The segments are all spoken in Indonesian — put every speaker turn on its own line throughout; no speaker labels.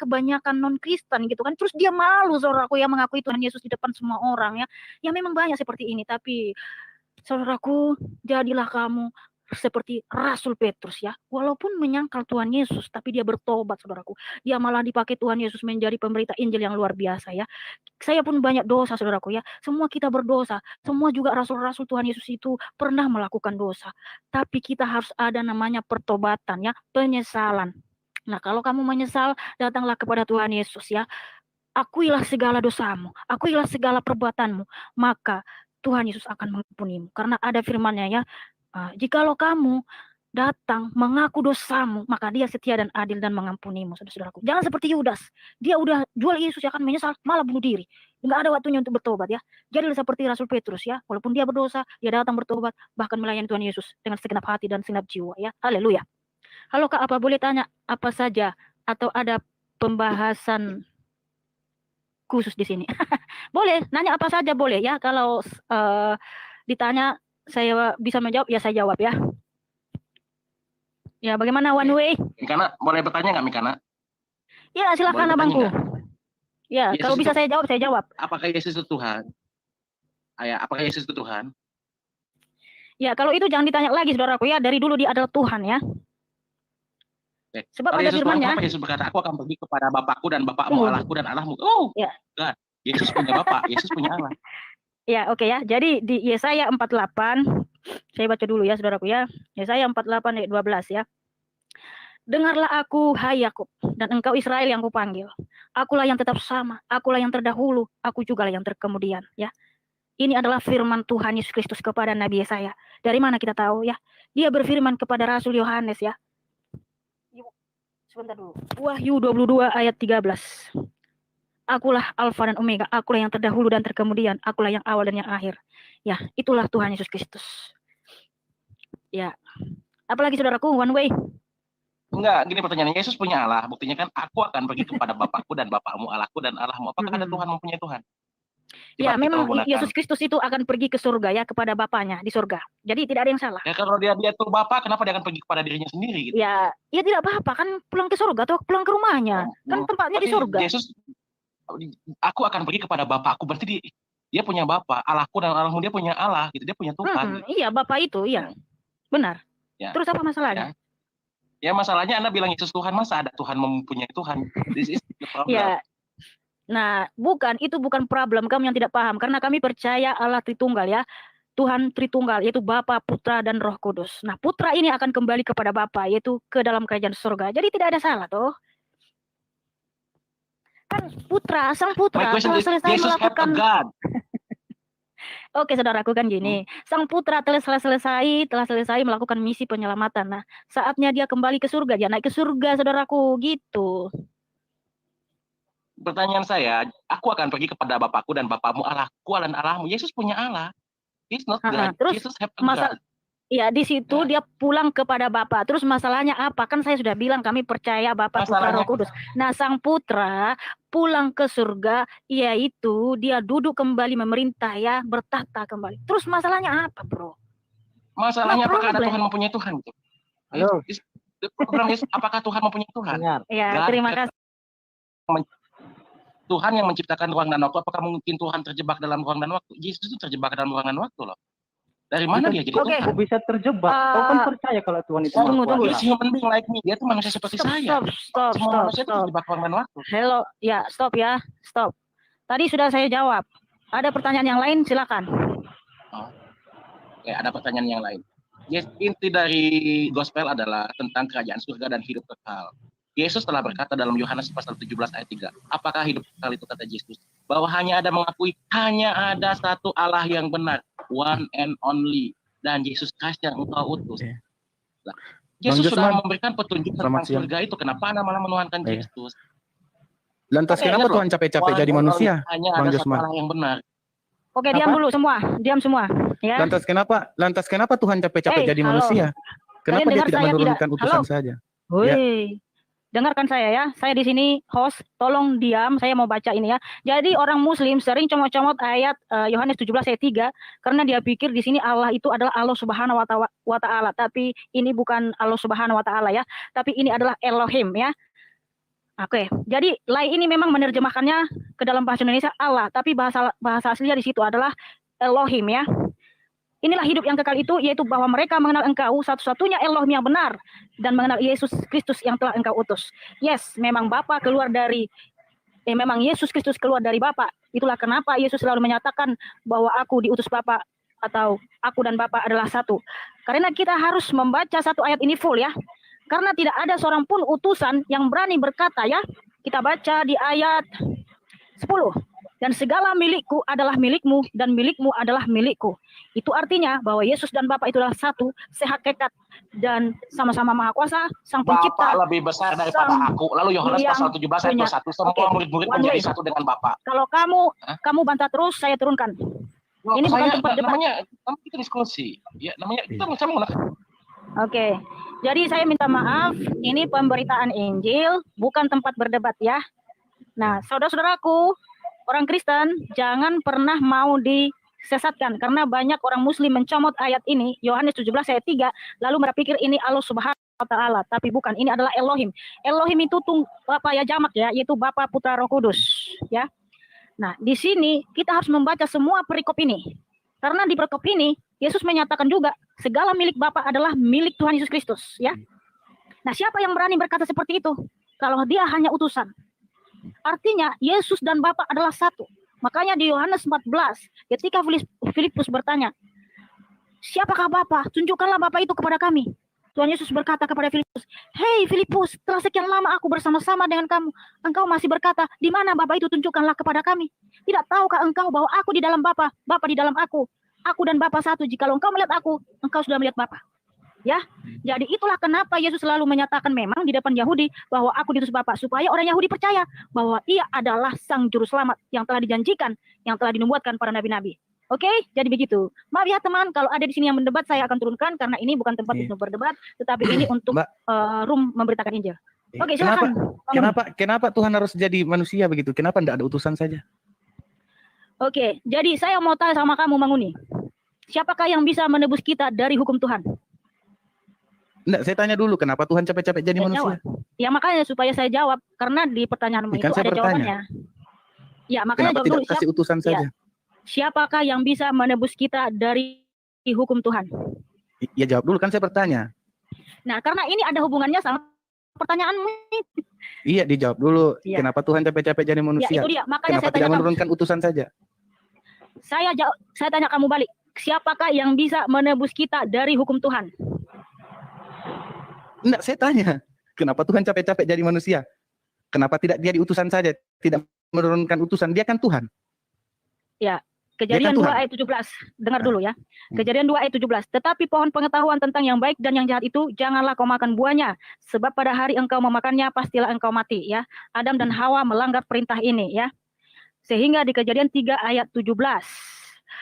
kebanyakan non-Kristen gitu kan. Terus dia malu saudaraku ya mengakui Tuhan Yesus di depan semua orang ya. Ya memang banyak seperti ini, tapi saudaraku, jadilah kamu seperti Rasul Petrus ya. Walaupun menyangkal Tuhan Yesus, tapi dia bertobat saudaraku. Dia malah dipakai Tuhan Yesus menjadi pemberita Injil yang luar biasa ya. Saya pun banyak dosa saudaraku ya. Semua kita berdosa. Semua juga rasul-rasul Tuhan Yesus itu pernah melakukan dosa. Tapi kita harus ada namanya pertobatan ya, penyesalan. Nah, kalau kamu menyesal, datanglah kepada Tuhan Yesus ya. Akuilah segala dosamu, akuilah segala perbuatanmu, maka Tuhan Yesus akan mengampunimu. Karena ada firman-Nya ya, jikalau kamu datang mengaku dosamu, maka dia setia dan adil dan mengampunimu, saudara-saudaraku. Jangan seperti Yudas, dia udah jual Yesus ya kan, menyesal, malah bunuh diri. Enggak ada waktunya untuk bertobat ya. Jadilah seperti Rasul Petrus ya, walaupun dia berdosa, dia datang bertobat, bahkan melayani Tuhan Yesus dengan segenap hati dan segenap jiwa ya. Haleluya. Halo Kak, apa boleh tanya apa saja atau ada pembahasan khusus di sini? Boleh, nanya apa saja boleh ya. Kalau ditanya saya bisa menjawab ya saya jawab ya. Ya, bagaimana One Way?
Mikana, boleh bertanya nggak Mikana?
Ya, silakan abangku. Ya,
Yesus
kalau bisa saya jawab, saya jawab.
Apakah Yesus itu Tuhan? Apakah Yesus itu Tuhan?
Ya, kalau itu jangan ditanya lagi, saudaraku ya. Dari dulu dia adalah Tuhan ya. Sebab
kalau
ada
Yesus
firman-Nya.
Kenapa Yesus berkata, aku akan pergi kepada Bapakku dan Bapakmu, Allahku dan Allahmu. Oh,
ya.
God. Yesus punya Bapak, Yesus punya Allah.
Ya, oke ya. Jadi di Yesaya 48, saya baca dulu ya, saudaraku ya. Yesaya 48 ayat 12 ya. Dengarlah aku, hai Yakub, dan engkau Israel yang kupanggil. Akulah yang tetap sama, akulah yang terdahulu, aku juga yang terkemudian ya. Ini adalah firman Tuhan Yesus Kristus kepada Nabi Yesaya. Dari mana kita tahu ya? Dia berfirman kepada Rasul Yohanes ya. Sebentar dulu. Wahyu 22 ayat 13. Akulah Alfa dan Omega, akulah yang terdahulu dan terkemudian, akulah yang awal dan yang akhir. Ya, itulah Tuhan Yesus Kristus. Ya. Apalagi saudaraku, One Way?
Enggak, gini pertanyaannya, Yesus punya Allah. Buktinya kan aku akan pergi kepada Bapakku dan Bapakmu, Allahku dan Allahmu. Apakah ada Tuhan mempunyai Tuhan?
Ya, memang Yesus Kristus itu akan pergi ke surga ya, kepada Bapaknya di surga. Jadi tidak ada yang salah.
Ya kalau dia itu Bapak, kenapa dia akan pergi kepada dirinya sendiri gitu?
Ya tidak apa-apa, kan pulang ke surga atau pulang ke rumahnya. Kan tempatnya di surga.
Yesus, aku akan pergi kepada Bapakku, berarti dia punya Bapak, Allahku dan Allahmu, dia punya Allah gitu, dia punya Tuhan. Gitu.
Iya, Bapak itu, iya. Benar. Ya. Terus apa masalahnya?
Ya masalahnya Anda bilang Yesus Tuhan, masa ada Tuhan mempunyai Tuhan? This is the problem.
Ya. Nah, itu bukan problem kamu yang tidak paham, karena kami percaya Allah Tritunggal ya. Tuhan Tritunggal, yaitu Bapa, Putra, dan Roh Kudus. Nah, Putra ini akan kembali kepada Bapa, yaitu ke dalam kerajaan surga. Jadi tidak ada salah toh. Kan Putra, Sang Putra telah selesai melakukan. Oke, saudaraku kan gini, Sang Putra telah selesai melakukan misi penyelamatan. Nah, saatnya dia kembali ke surga, dia naik ke surga, saudaraku, gitu.
Pertanyaan saya, aku akan pergi kepada Bapakku dan Bapakmu, Allahku dan Allahmu. Yesus punya Allah. He's not God.
Terus
Yesus have a God.
Ya, di situ dia pulang kepada Bapa. Terus masalahnya apa? Kan saya sudah bilang kami percaya Bapa, Putra, Roh Kudus. Nah, Sang Putra pulang ke surga, yaitu dia duduk kembali memerintah ya, bertahta kembali. Terus masalahnya apa, bro?
Masalahnya apakah ada Tuhan mempunyai Tuhan?
Halo.
Apakah Tuhan mempunyai Tuhan?
Ya, terima kasih.
Tuhan yang menciptakan ruang dan waktu, apakah mungkin Tuhan terjebak dalam ruang dan waktu? Yesus itu terjebak dalam ruang dan waktu loh. Dari mana dia jadi Tuhan?
Kok bisa terjebak? Kau kan percaya kalau Tuhan itu
tunggu.
Dia human being like me. Dia tuh manusia seperti saya.
Stop.
Manusia itu terjebak ruang dan waktu.
Hello, ya stop. Tadi sudah saya jawab. Ada pertanyaan yang lain, silakan.
Ada pertanyaan yang lain. Yes, inti dari gospel adalah tentang kerajaan surga dan hidup kekal. Yesus telah berkata dalam Yohanes pasal 17 ayat 3. Apakah hidup kekal itu, kata Yesus? Bahwa hanya ada satu Allah yang benar, one and only, dan Yesus Kristus yang engkau utus. Nah, Yesus sudah memberikan petunjuk tentang surga itu. Kenapa Anda malah menuhankan Kristus?
Lantas kenapa Tuhan capek-capek jadi manusia?
Hanya ada satu Allah yang benar.
Oke, diam dulu semua. Diam semua. Ya.
Lantas kenapa Tuhan capek-capek jadi manusia? Kenapa dia tidak menurunkan utusan saja?
Woi. Dengarkan saya ya, saya di sini host, tolong diam, saya mau baca ini ya. Jadi orang muslim sering comot-comot ayat Yohanes 17 ayat 3, karena dia pikir di sini Allah itu adalah Allah Subhanahu wa Ta'ala, tapi ini bukan Allah Subhanahu wa Ta'ala ya, tapi ini adalah Elohim ya. Oke, jadi Lai ini memang menerjemahkannya ke dalam bahasa Indonesia Allah, tapi bahasa aslinya di situ adalah Elohim ya. Inilah hidup yang kekal itu, yaitu bahwa mereka mengenal engkau satu-satunya Elohim yang benar dan mengenal Yesus Kristus yang telah engkau utus. Yes, memang memang Yesus Kristus keluar dari Bapa. Itulah kenapa Yesus selalu menyatakan bahwa aku diutus Bapa atau aku dan Bapa adalah satu. Karena kita harus membaca satu ayat ini full ya. Karena tidak ada seorang pun utusan yang berani berkata ya. Kita baca di ayat 10. Dan segala milikku adalah milikmu dan milikmu adalah milikku. Itu artinya bahwa Yesus dan Bapa itulah satu, sehakikat dan sama-sama Maha Kuasa, Sang Pencipta.
Bapa lebih besar daripada aku. Lalu Yohanes pasal 17 ayat 1, semua murid-murid menjadi satu dengan Bapa.
Kalau kamu bantah terus, saya turunkan. Ini bukan tempat debat.
Namanya kita diskusi. Ya, namanya kita sama.
Oke. Jadi saya minta maaf, ini pemberitaan Injil, bukan tempat berdebat ya. Nah, saudara-saudaraku, orang Kristen jangan pernah mau disesatkan karena banyak orang Muslim mencomot ayat ini, Yohanes 17 ayat 3, lalu berpikir ini Allah Subhanahu wa taala, tapi bukan, ini adalah Elohim. Elohim itu jamak ya, yaitu Bapa, Putra, Roh Kudus, ya. Nah, di sini kita harus membaca semua perikop ini. Karena di perikop ini Yesus menyatakan juga segala milik Bapa adalah milik Tuhan Yesus Kristus, ya. Nah, siapa yang berani berkata seperti itu? Kalau dia hanya utusan. Artinya Yesus dan Bapa adalah satu. Makanya di Yohanes 14, ketika Filipus bertanya, siapakah Bapa? Tunjukkanlah Bapa itu kepada kami. Tuhan Yesus berkata kepada Filipus, hei Filipus, telah sekian lama aku bersama-sama dengan kamu. Engkau masih berkata, di mana Bapa itu, tunjukkanlah kepada kami. Tidak tahukah engkau bahwa aku di dalam Bapa, Bapa di dalam aku dan Bapa satu. Jikalau engkau melihat aku, engkau sudah melihat Bapa. Ya, jadi itulah kenapa Yesus selalu menyatakan memang di depan Yahudi bahwa aku diutus Bapa, supaya orang Yahudi percaya bahwa ia adalah sang juru selamat yang telah dijanjikan, yang telah dinubuatkan para nabi-nabi. Oke, jadi begitu. Maaf ya teman, kalau ada di sini yang mendebat saya akan turunkan karena ini bukan tempat untuk berdebat, tetapi ini untuk room memberitakan Injil. Oke, silakan.
Kenapa Tuhan harus jadi manusia begitu? Kenapa tidak ada utusan saja?
Oke, jadi saya mau tanya sama kamu Manguni. Siapakah yang bisa menebus kita dari hukum Tuhan?
Enggak, saya tanya dulu kenapa Tuhan capek-capek jadi manusia?
Ya makanya supaya saya jawab, karena di pertanyaanmu itu ada jawabannya. Ya makanya
kenapa
jawab dulu.
Kasih utusan saja?
Siapakah yang bisa menebus kita dari hukum Tuhan?
Ya jawab dulu, kan saya bertanya.
Nah karena ini ada hubungannya sama pertanyaanmu.
Iya, dijawab dulu. Ya. Kenapa Tuhan capek-capek jadi manusia?
Ya, itu dia. Makanya
kenapa
saya
tidak menurunkan utusan saja?
Saya tanya kamu balik. Siapakah yang bisa menebus kita dari hukum Tuhan?
Enggak, saya tanya. Kenapa Tuhan capek-capek jadi manusia? Kenapa tidak dia diutusan saja? Tidak menurunkan utusan. Dia kan Tuhan.
Ya, Kejadian 2 ayat 17. Dengar dulu ya. Kejadian 2 ayat 17. Tetapi pohon pengetahuan tentang yang baik dan yang jahat itu janganlah kau makan buahnya. Sebab pada hari engkau memakannya pastilah engkau mati ya. Adam dan Hawa melanggar perintah ini ya. Sehingga di Kejadian 3 ayat 17.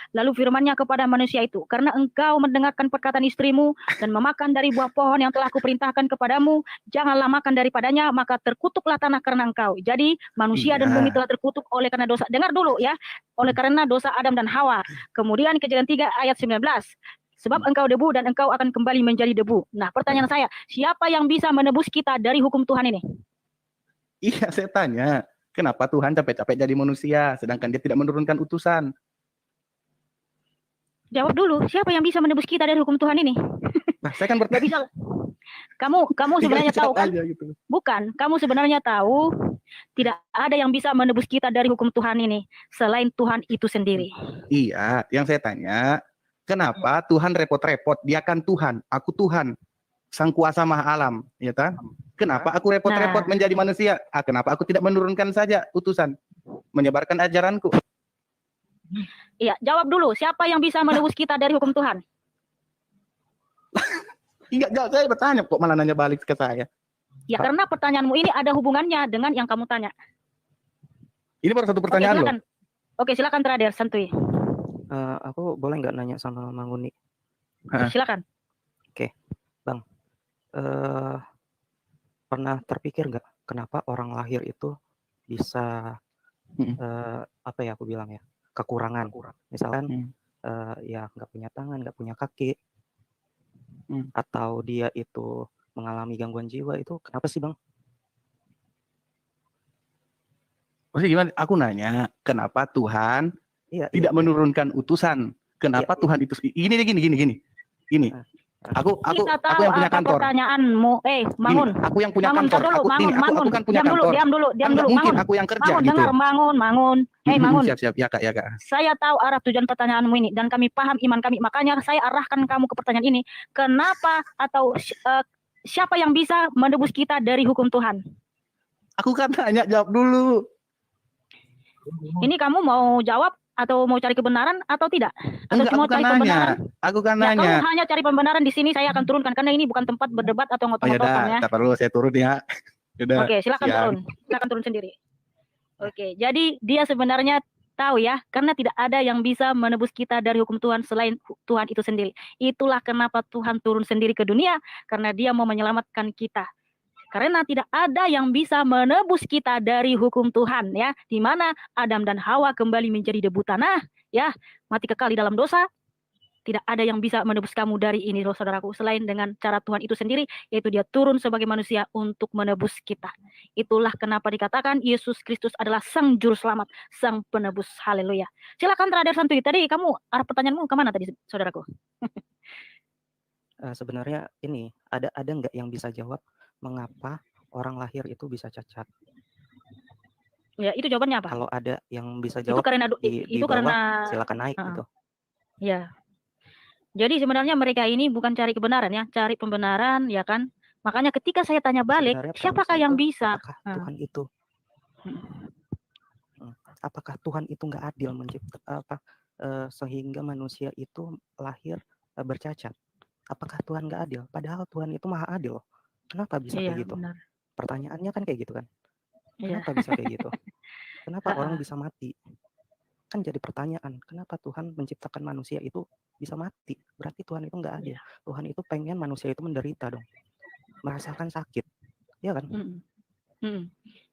Lalu firman-Nya kepada manusia itu, karena engkau mendengarkan perkataan istrimu dan memakan dari buah pohon yang telah kuperintahkan kepadamu, janganlah makan daripadanya, maka terkutuklah tanah karena engkau. Jadi manusia dan bumi telah terkutuk oleh karena dosa. Dengar dulu ya, oleh karena dosa Adam dan Hawa. Kemudian Kejadian 3 ayat 19. Sebab engkau debu dan engkau akan kembali menjadi debu. Nah pertanyaan saya, siapa yang bisa menebus kita dari hukum Tuhan ini?
Iya, saya tanya, kenapa Tuhan capek-capek jadi manusia, sedangkan dia tidak menurunkan utusan?
Jawab dulu, siapa yang bisa menebus kita dari hukum Tuhan ini?
Nah, saya kan bertanya.
Bisa. Kamu sebenarnya tahu kan? Gitu. Bukan, kamu sebenarnya tahu tidak ada yang bisa menebus kita dari hukum Tuhan ini selain Tuhan itu sendiri.
Iya, yang saya tanya, kenapa Tuhan repot-repot? Dia kan Tuhan, aku Tuhan, Sang Kuasa Maha Alam, ya kan? Kenapa aku repot-repot menjadi manusia? Kenapa aku tidak menurunkan saja utusan, menyebarkan ajaranku?
Iya, jawab dulu. Siapa yang bisa menebus kita dari hukum Tuhan?
Iya, saya bertanya kok malah nanya balik ke saya.
Ya, karena pertanyaanmu ini ada hubungannya dengan yang kamu tanya.
Ini baru satu pertanyaan loh.
Oke, silakan terakhir, santuy.
Aku boleh nggak nanya sama Manguni?
Silakan.
Oke, Bang. Pernah terpikir nggak kenapa orang lahir itu bisa apa ya aku bilang ya? Kekurangan, misalkan ya nggak punya tangan, nggak punya kaki, atau dia itu mengalami gangguan jiwa, itu kenapa sih Bang?
Maksudnya gimana? Aku nanya, kenapa Tuhan
Iya,
tidak menurunkan utusan? Kenapa
Iya.
Tuhan itu gini. Aku
Kita tahu
yang punya
apa
kantor.
pertanyaanmu. Bangun.
Gini, aku yang punya
Bangun,
kantor.
tar dulu,
Aku
bangun.
kan punya
Diam dulu,
kantor.
diam dulu,
Kan
diam
nggak
dulu.
mungkin
Bangun.
aku yang kerja
Bangun,
gitu.
dengar, bangun. Bangun.
Siap. Ya kak.
Saya tahu arah tujuan pertanyaanmu ini dan kami paham iman kami. Makanya saya arahkan kamu ke pertanyaan ini. Kenapa atau siapa yang bisa menebus kita dari hukum Tuhan?
Aku kan tanya, jawab dulu.
Ini kamu mau jawab atau mau cari kebenaran atau tidak? Atau
Enggak,
cuma
aku kan
cari
nanya.
pembenaran?
Aku kan
Ya,
nanya.
kalau hanya cari pembenaran di sini saya akan turunkan karena ini bukan tempat berdebat atau
Oh ya
ngotot-ngototan ya.
tak perlu, saya turun ya. Yaudah,
Oke, silakan
siang.
turun. Silakan turun sendiri. Oke, jadi dia sebenarnya tahu ya, karena tidak ada yang bisa menebus kita dari hukum Tuhan selain Tuhan itu sendiri. Itulah kenapa Tuhan turun sendiri ke dunia, karena dia mau menyelamatkan kita. Karena tidak ada yang bisa menebus kita dari hukum Tuhan ya, di mana Adam dan Hawa kembali menjadi debu tanah ya, mati kekal di dalam dosa. Tidak ada yang bisa menebus kamu dari ini, saudaraku, selain dengan cara Tuhan itu sendiri, yaitu dia turun sebagai manusia untuk menebus kita. Itulah kenapa dikatakan Yesus Kristus adalah Sang Juru Selamat, Sang Penebus. Haleluya. Silakan Trader Santuy. Tadi kamu arah pertanyaanmu kemana tadi, saudaraku?
Sebenarnya ini ada nggak yang bisa jawab mengapa orang lahir itu bisa cacat?
Ya, itu jawabannya apa?
Kalau ada yang bisa
Itu
jawab
karena
di
itu
bawah,
karena
silakan naik gitu.
Ya. Jadi sebenarnya mereka ini bukan cari kebenaran ya, cari pembenaran ya kan. Makanya ketika saya tanya balik,
Sebenarnya
siapakah
premisnya
yang
itu,
bisa?
apakah Tuhan itu apakah Tuhan itu nggak adil sehingga manusia itu lahir bercacat? Apakah Tuhan nggak adil? Padahal Tuhan itu maha adil loh. Kenapa bisa
Iya,
kayak gitu?
benar.
Pertanyaannya kan kayak gitu kan.
Iya.
Kenapa bisa kayak gitu? Kenapa orang bisa mati? Kan jadi pertanyaan, kenapa Tuhan menciptakan manusia itu bisa mati? Berarti Tuhan itu nggak adil. Tuhan itu pengen manusia itu menderita dong, merasakan sakit, ya kan?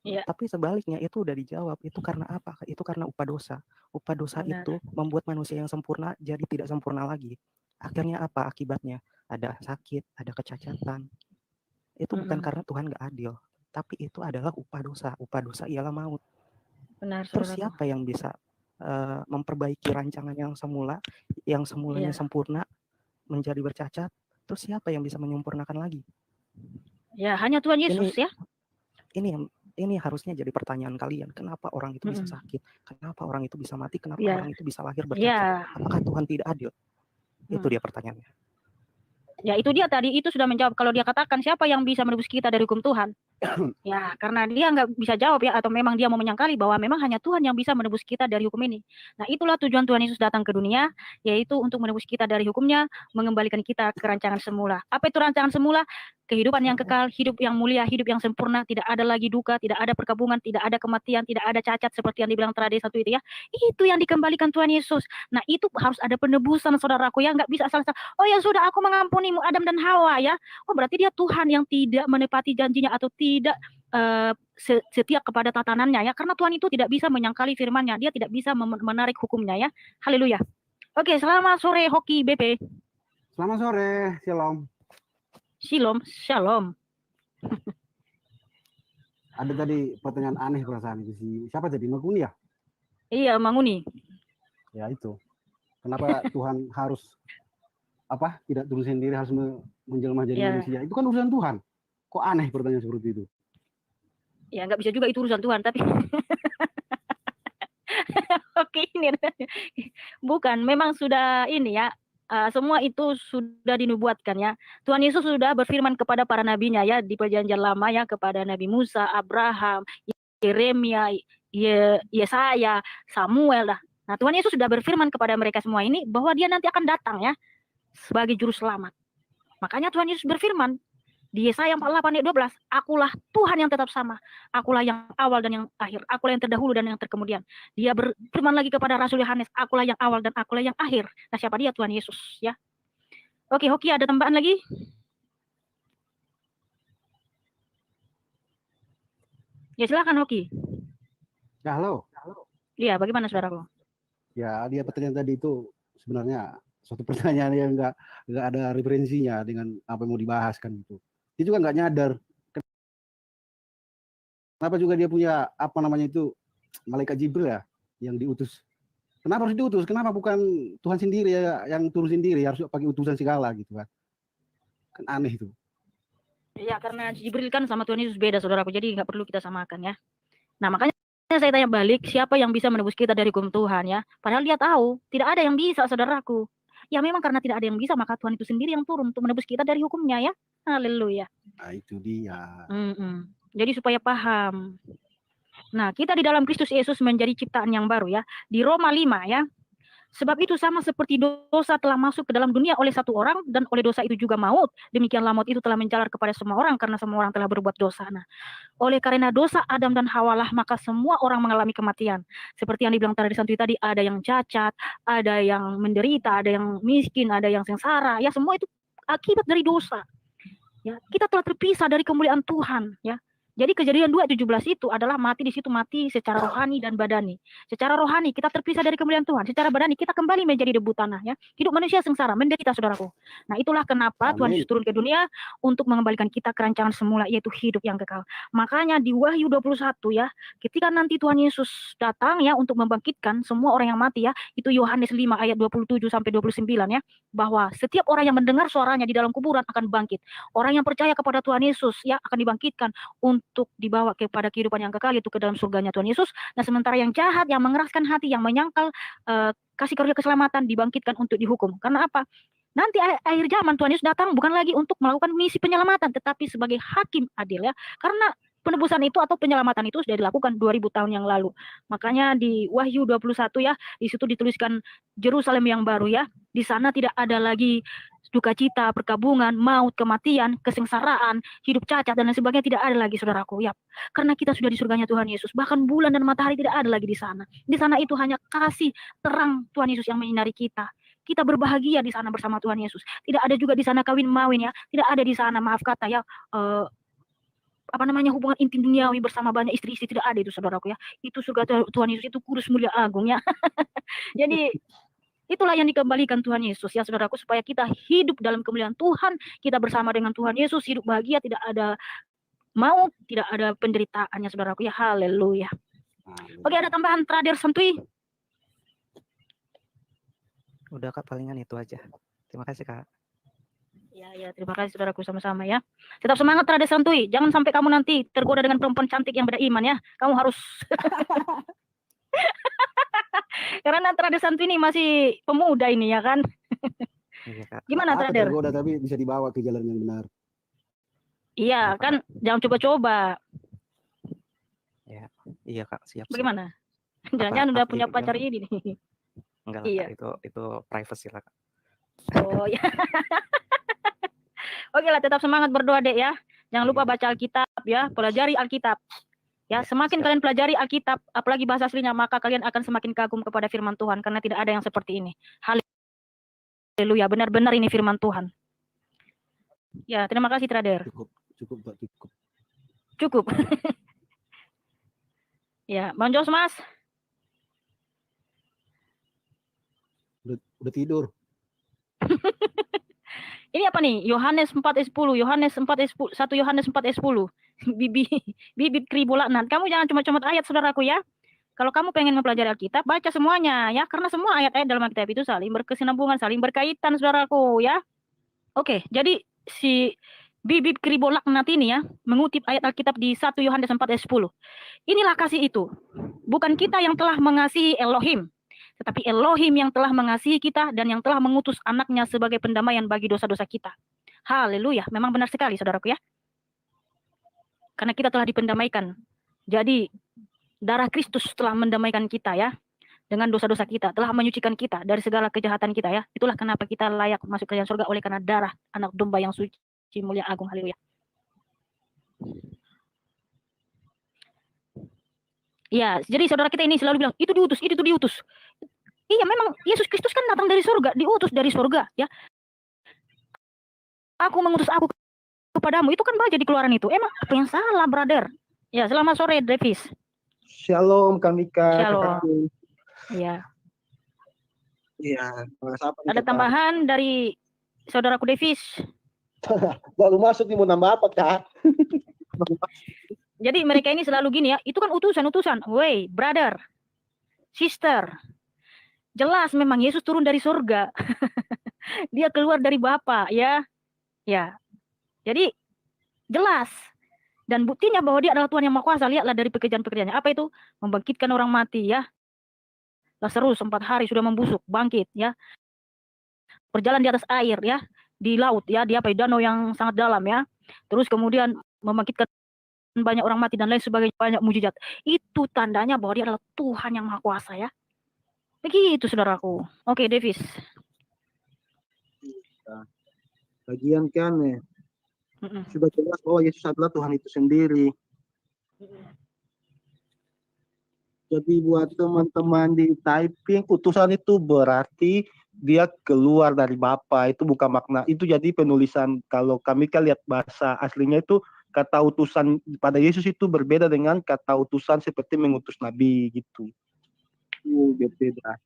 Iya.
Tapi sebaliknya itu udah dijawab. Itu karena apa? Itu karena upah dosa. Upah dosa
Benar.
itu membuat manusia yang sempurna jadi tidak sempurna lagi. Akhirnya apa akibatnya? Ada sakit, ada kecacatan. Itu bukan karena Tuhan nggak adil, tapi itu adalah upah dosa. Upah dosa ialah maut.
Benar,
Terus
saudaraku.
siapa yang bisa memperbaiki rancangan yang semulanya sempurna menjadi bercacat? Terus siapa yang bisa menyempurnakan lagi?
Ya, hanya Tuhan Yesus ya.
Ini harusnya jadi pertanyaan kalian. Kenapa orang itu bisa sakit? Kenapa orang itu bisa mati? Kenapa orang itu bisa lahir bercacat? Apakah Tuhan tidak adil? Itu dia pertanyaannya.
Ya, itu dia tadi, itu sudah menjawab. Kalau dia katakan siapa yang bisa menebus kita dari hukum Tuhan? Ya, karena dia nggak bisa jawab ya, atau memang dia mau menyangkali bahwa memang hanya Tuhan yang bisa menebus kita dari hukum ini. Nah, itulah tujuan Tuhan Yesus datang ke dunia, yaitu untuk menebus kita dari hukumnya, mengembalikan kita ke rancangan semula. Apa itu rancangan semula? Kehidupan yang kekal, hidup yang mulia, hidup yang sempurna, tidak ada lagi duka, tidak ada perkabungan, tidak ada kematian, tidak ada cacat seperti yang dibilang Trader Santuy itu ya. Itu yang dikembalikan Tuhan Yesus. Nah, itu harus ada penebusan, saudaraku ya, nggak bisa asal-asal. Oh ya sudah, aku mengampunimu Adam dan Hawa ya. Oh berarti dia Tuhan yang tidak menepati janjinya atau tidak setia kepada tatanannya ya, karena Tuhan itu tidak bisa menyangkali firman-Nya, dia tidak bisa menarik hukumnya ya. Haleluya. Oke, selamat sore Hoki BP.
Selamat sore, Shalom.
Shalom.
Ada tadi pertanyaan aneh perasaan itu si siapa tadi, Manguni ya?
Iya, Manguni.
Ya itu. Kenapa Tuhan harus tidak turun sendiri, harus menjelma jadi manusia? Itu kan urusan Tuhan. Kok aneh pertanyaan seperti itu?
Ya nggak bisa juga, itu urusan Tuhan, tapi Oke, ini bukan, memang sudah ini ya, semua itu sudah dinubuatkan ya. Tuhan Yesus sudah berfirman kepada para nabinya ya, di perjanjian lama ya, kepada Nabi Musa, Abraham, Yeremia, Yesaya, Samuel dah. Nah, Tuhan Yesus sudah berfirman kepada mereka semua ini bahwa dia nanti akan datang ya sebagai juru selamat. Makanya Tuhan Yesus berfirman di Yesaya 48 ayat 12, akulah Tuhan yang tetap sama, akulah yang awal dan yang akhir, akulah yang terdahulu dan yang terkemudian. Dia berfirman lagi kepada Rasul Yohanes, akulah yang awal dan akulah yang akhir. Nah, siapa dia? Tuhan Yesus ya. Oke, Hoki, ada tambahan lagi? Ya silakan Hoki.
Ya halo.
Iya, bagaimana saudaraku?
Ya dia pertanyaan tadi itu sebenarnya suatu pertanyaan yang nggak ada referensinya dengan apa yang mau dibahas kan gitu. Dia juga nggak nyadar kenapa juga dia punya malaikat Jibril ya yang diutus. Kenapa harus diutus? Kenapa bukan Tuhan sendiri ya yang turun sendiri, harus pakai utusan segala gitu kan? Kan aneh itu.
Ya, karena Jibril kan sama Tuhan Yesus beda, saudaraku. Jadi nggak perlu kita samakan ya. Nah, makanya saya tanya balik, siapa yang bisa menebus kita dari hukum Tuhan ya? Padahal dia tahu, tidak ada yang bisa, saudaraku. Ya memang karena tidak ada yang bisa, maka Tuhan itu sendiri yang turun untuk menebus kita dari hukumnya ya. Haleluya.
Nah, itu dia.
Jadi supaya paham. Nah, kita di dalam Kristus Yesus menjadi ciptaan yang baru ya. Di Roma 5 ya. Sebab itu sama seperti dosa telah masuk ke dalam dunia oleh satu orang dan oleh dosa itu juga maut. Demikianlah maut itu telah menjalar kepada semua orang karena semua orang telah berbuat dosa. Nah, oleh karena dosa Adam dan Hawa lah maka semua orang mengalami kematian. Seperti yang dibilang tadi Santuy tadi, ada yang cacat, ada yang menderita, ada yang miskin, ada yang sengsara. Ya semua itu akibat dari dosa. Ya, kita telah terpisah dari kemuliaan Tuhan ya. Jadi Kejadian 2:17 itu adalah mati di situ, mati secara rohani dan badani. Secara rohani kita terpisah dari kemuliaan Tuhan, secara badani kita kembali menjadi debu tanah ya. Hidup manusia sengsara, menderita saudaraku. Nah, itulah kenapa Tuhan Yesus turun ke dunia untuk mengembalikan kita ke rancangan semula, yaitu hidup yang kekal. Makanya di Wahyu 21 ya, ketika nanti Tuhan Yesus datang ya untuk membangkitkan semua orang yang mati ya, itu Yohanes 5 ayat 27 sampai 29 ya, bahwa setiap orang yang mendengar suaranya di dalam kuburan akan bangkit. Orang yang percaya kepada Tuhan Yesus ya akan dibangkitkan untuk dibawa kepada kehidupan yang kekal, itu ke dalam surganya Tuhan Yesus. Nah, sementara yang jahat, yang mengeraskan hati, yang menyangkal kasih karunia keselamatan dibangkitkan untuk dihukum. Karena apa? Nanti akhir zaman Tuhan Yesus datang bukan lagi untuk melakukan misi penyelamatan, tetapi sebagai hakim adil ya. Karena penebusan itu atau penyelamatan itu sudah dilakukan 2000 tahun yang lalu. Makanya di Wahyu 21 ya, di situ dituliskan Yerusalem yang baru ya. Di sana tidak ada lagi duka cita, perkabungan, maut, kematian, kesengsaraan, hidup cacat dan lain sebagainya, tidak ada lagi saudaraku ya. Karena kita sudah di surganya Tuhan Yesus. Bahkan bulan dan matahari tidak ada lagi di sana. Di sana itu hanya kasih terang Tuhan Yesus yang menyinari kita. Kita berbahagia di sana bersama Tuhan Yesus. Tidak ada juga di sana kawin mawin ya. Tidak ada di sana, maaf kata ya, hubungan intim duniawi bersama banyak istri-istri, tidak ada itu saudaraku ya. Itu surga Tuhan Yesus, itu kudus mulia agung ya. Jadi itulah yang dikembalikan Tuhan Yesus ya saudaraku, supaya kita hidup dalam kemuliaan Tuhan, kita bersama dengan Tuhan Yesus, hidup bahagia, tidak ada maut, tidak ada penderitaannya saudaraku ya. Haleluya. Oke, ada tambahan terakhir Santuy?
Udah Kak, palingan itu aja. Terima kasih Kak.
Ya, terima kasih saudaraku, sama-sama ya. Tetap semangat terhadap Santuy. Jangan sampai kamu nanti tergoda dengan perempuan cantik yang beriman ya. Kamu harus karena terhadap Santuy ini masih pemuda ini ya kan.
Iya Kak.
Gimana terakhir?
Tergoda tapi bisa dibawa ke jalan yang benar.
Iya kan, jangan coba-coba.
Ya, iya Kak, siap.
Bagaimana? Jangan-jangan udah punya pacar ini nih.
Enggak lah,
Iya.
Kak, itu privacy lah Kak.
Oh ya. Oke lah, tetap semangat berdoa dek ya. Jangan lupa baca Alkitab ya, pelajari Alkitab. Ya, semakin kalian pelajari Alkitab, apalagi bahasa aslinya, maka kalian akan semakin kagum kepada firman Tuhan, karena tidak ada yang seperti ini. Haleluya, benar-benar ini firman Tuhan. Ya, terima kasih Trader.
Cukup Pak, cukup.
Cukup. Ya, Bang Jos Mas.
Udah tidur.
Ini apa nih? Yohanes 4:10, Yohanes 4:10, 1 Yohanes 4:10. Bibit kribolaknan. Kamu jangan cuma comot ayat saudaraku ya. Kalau kamu pengen mempelajari Alkitab, baca semuanya ya, karena semua ayat-ayat dalam Alkitab itu saling berkesinambungan, saling berkaitan saudaraku ya. Oke, jadi si bibit kribolaknat ini ya, mengutip ayat Alkitab di 1 Yohanes 4:10. Inilah kasih itu. Bukan kita yang telah mengasihi Elohim, tetapi Elohim yang telah mengasihi kita dan yang telah mengutus anaknya sebagai pendamaian bagi dosa-dosa kita. Haleluya, memang benar sekali saudaraku ya. Karena kita telah dipendamaikan. Jadi darah Kristus telah mendamaikan kita ya. Dengan dosa-dosa kita, telah menyucikan kita dari segala kejahatan kita ya. Itulah kenapa kita layak masuk ke kerajaan surga, oleh karena darah anak domba yang suci, mulia, agung. Haleluya. Ya, jadi saudara kita ini selalu bilang, itu diutus, itu diutus. Iya, memang Yesus Kristus kan datang dari surga, diutus dari surga ya. Aku mengutus aku kepadamu, itu kan baca di Keluaran itu. Emang apa yang salah, brother? Ya, selamat sore, Davis.
Shalom, Kak Mika.
Shalom. Iya.
Iya.
Ada tambahan dari saudaraku Davis?
Baru masuk nih, mau nambah apa, Kak?
Jadi mereka ini selalu gini ya, itu kan utusan-utusan. Wey, brother, sister, jelas memang Yesus turun dari surga. Dia keluar dari Bapa, ya. Ya. Jadi jelas. Dan buktinya bahwa dia adalah Tuhan yang Maha Kuasa. Lihatlah dari pekerjaan-pekerjaannya. Apa itu? Membangkitkan orang mati, ya. Lazarus 4 hari sudah membusuk, bangkit, ya. Berjalan di atas air, ya. Di laut, ya. Di danau yang sangat dalam, ya. Terus kemudian membangkitkan banyak orang mati dan lain sebagainya, banyak mujizat. Itu tandanya bahwa dia adalah Tuhan yang Maha Kuasa, ya. Begitu, saudaraku. Oke, Davis.
Bagian kan sudah jelas bahwa Yesus adalah Tuhan itu sendiri. Jadi buat teman-teman di typing, utusan itu berarti dia keluar dari Bapa, itu bukan makna. Itu jadi penulisan, kalau kami kan lihat bahasa aslinya itu kata utusan pada Yesus itu berbeda dengan kata utusan seperti mengutus nabi gitu. Beda.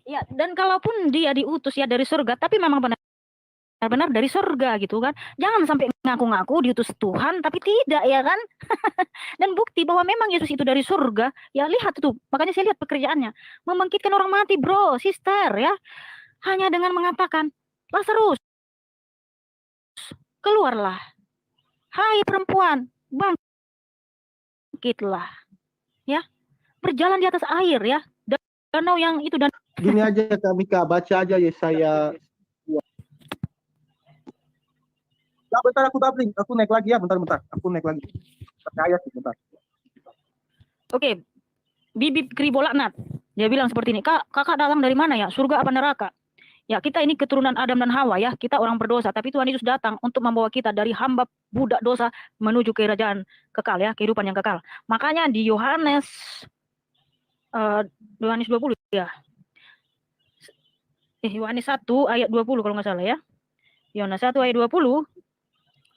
Ya, dan kalaupun dia diutus ya dari surga, tapi memang benar-benar dari surga gitu kan. Jangan sampai ngaku-ngaku diutus Tuhan, tapi tidak, ya kan. Dan bukti bahwa memang Yesus itu dari surga, ya lihat itu. Makanya saya lihat pekerjaannya. Membangkitkan orang mati, bro, sister, ya. Hanya dengan mengatakan, Lazarus, keluarlah. Hai perempuan, bangkitlah. Ya, berjalan di atas air, ya. Danau yang itu dan
Gini aja kami baca aja Yesaya. Ya, bentar aku doubling, aku naik lagi ya, bentar. Aku naik lagi. Percaya sih, bentar.
Oke. Bibip Kribolaknat. Dia bilang seperti ini, kakak datang dari mana ya? Surga apa neraka? Ya, kita ini keturunan Adam dan Hawa ya. Kita orang berdosa, tapi Tuhan Yesus datang untuk membawa kita dari hamba budak dosa menuju kerajaan kekal ya, kehidupan yang kekal. Makanya di Yohanes 20 ya. Yohanes 1 ayat 20 kalau nggak salah ya. Yohanes 1 ayat 20.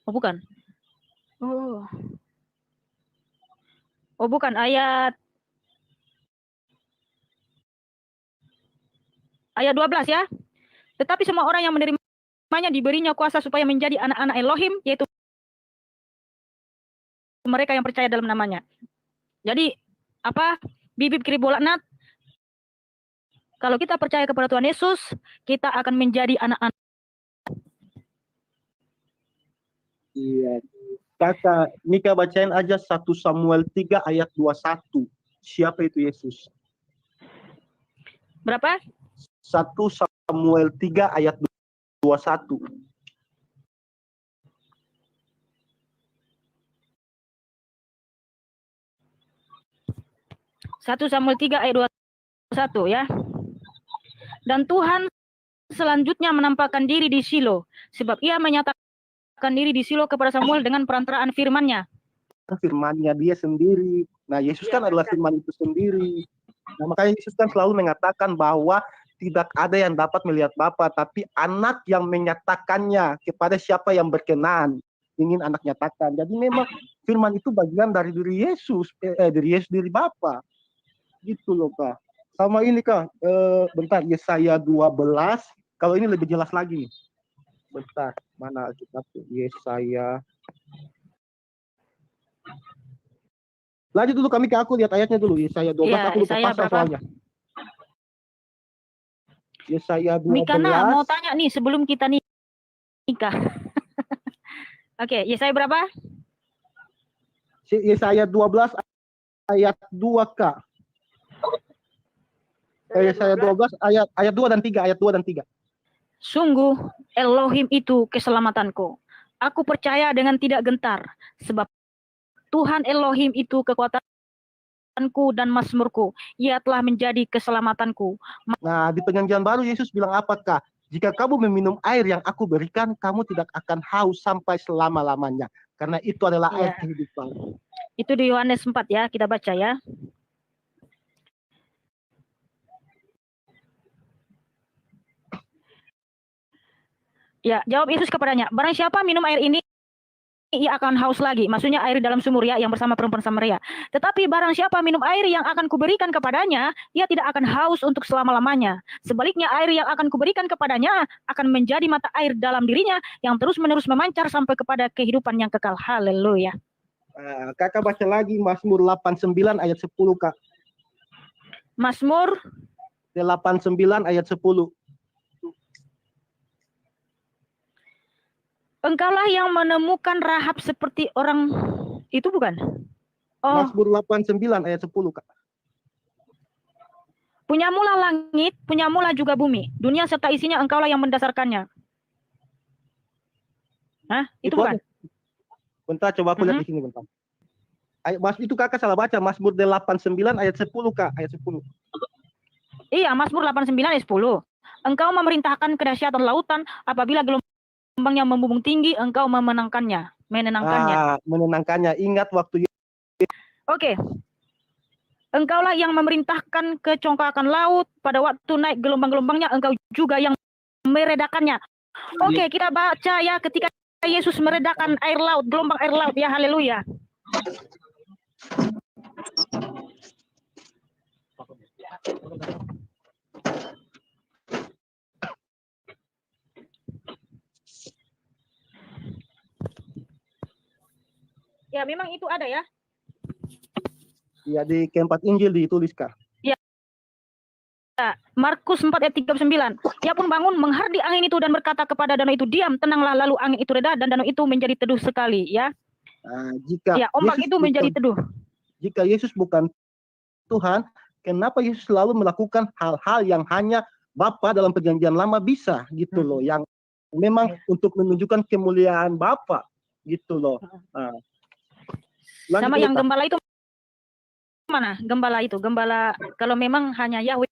Oh bukan. Oh bukan, ayat 12 ya. Tetapi semua orang yang menerimanya diberinya kuasa supaya menjadi anak-anak Elohim, yaitu mereka yang percaya dalam namanya. Jadi apa? Bibip Kribolaknat, kalau kita percaya kepada Tuhan Yesus, kita akan menjadi anak-anak.
Iya. Kakak, Mika bacain aja 1 Samuel 3 ayat 21. Siapa itu Yesus?
Berapa?
1 Samuel 3 ayat 21.
Satu Samuel 3 ayat 21 ya. Dan Tuhan selanjutnya menampakkan diri di Shilo, sebab ia menyatakan diri di Shilo kepada Samuel dengan perantaraan firman-Nya.
Firman-Nya dia sendiri. Nah, Yesus kan adalah firman itu sendiri. Nah, makanya Yesus kan selalu mengatakan bahwa tidak ada yang dapat melihat Bapa, tapi anak yang menyatakannya kepada siapa yang berkenan ingin anak nyatakan. Jadi memang firman itu bagian dari diri Yesus, dari Bapa. Gitu loh, Kak. Sama ini, Kak. Bentar, Yesaya 12. Kalau ini lebih jelas lagi. Bentar, mana kita tuh? Yesaya. Lanjut dulu kami ke aku lihat ayatnya dulu. Yesaya 12
Ya,
aku lupa pasal soalnya. Yesaya 12.
Mikana mau tanya nih sebelum kita nikah. Oke, Yesaya berapa?
Yesaya 12 ayat 2, Kak. Yesaya 12 ayat 2 dan 3, ayat 2 dan 3.
Sungguh Elohim itu keselamatanku. Aku percaya dengan tidak gentar, sebab Tuhan Elohim itu kekuatanku dan mazmurku. Ia telah menjadi keselamatanku.
Nah, di Perjanjian Baru Yesus bilang apakah? Jika kamu meminum air yang aku berikan, kamu tidak akan haus sampai selama-lamanya. Karena itu adalah air kehidupan.
Itu di Yohanes 4 ya, kita baca ya. Ya, jawab Yesus kepadanya, barang siapa minum air ini, ia akan haus lagi. Maksudnya air dalam sumur ya, yang bersama perempuan Samaria. Tetapi barang siapa minum air yang akan kuberikan kepadanya, ia tidak akan haus untuk selama-lamanya. Sebaliknya air yang akan kuberikan kepadanya akan menjadi mata air dalam dirinya yang terus-menerus memancar sampai kepada kehidupan yang kekal. Haleluya.
Kakak baca lagi Mazmur 89 ayat 10, Kak.
Mazmur
89 ayat 10.
Engkaulah yang menemukan Rahab seperti orang itu bukan? Oh,
Mazmur 89 ayat 10, Kak.
punyamulah langit, punyamulah juga bumi, dunia serta isinya engkaulah yang mendasarkannya. Hah? Itu bukan?
Bentar, coba aku lihat di sini bentar. Itu Kakak salah baca, Mazmur 89 ayat 10, Kak, ayat 10.
Iya, Mazmur 89 ayat 10. Engkau memerintahkan kedahsyatan lautan, apabila gelombangnya membumbung tinggi, engkau menenangkannya.
Menenangkannya. Ingat waktu.
Oke. Engkaulah yang memerintahkan kecongkakan laut, pada waktu naik gelombang-gelombangnya, engkau juga yang meredakannya. Oke, kita baca ya, ketika Yesus meredakan air laut, gelombang air laut, ya haleluya. Ya, memang itu ada ya.
Ya, di keempat Injil ditulis, Kak.
Ya. Markus 4 ayat 39. Ia pun bangun menghardik angin itu dan berkata kepada danau itu, diam, tenanglah, lalu angin itu reda dan danau itu menjadi teduh sekali, ya.
Jika
ombak
Yesus
itu menjadi teduh.
Jika Yesus bukan Tuhan, kenapa Yesus selalu melakukan hal-hal yang hanya Bapa dalam perjanjian lama bisa gitu loh, yang memang untuk menunjukkan kemuliaan Bapa gitu loh.
Sama yang gembala itu mana? Gembala kalau memang hanya Yahweh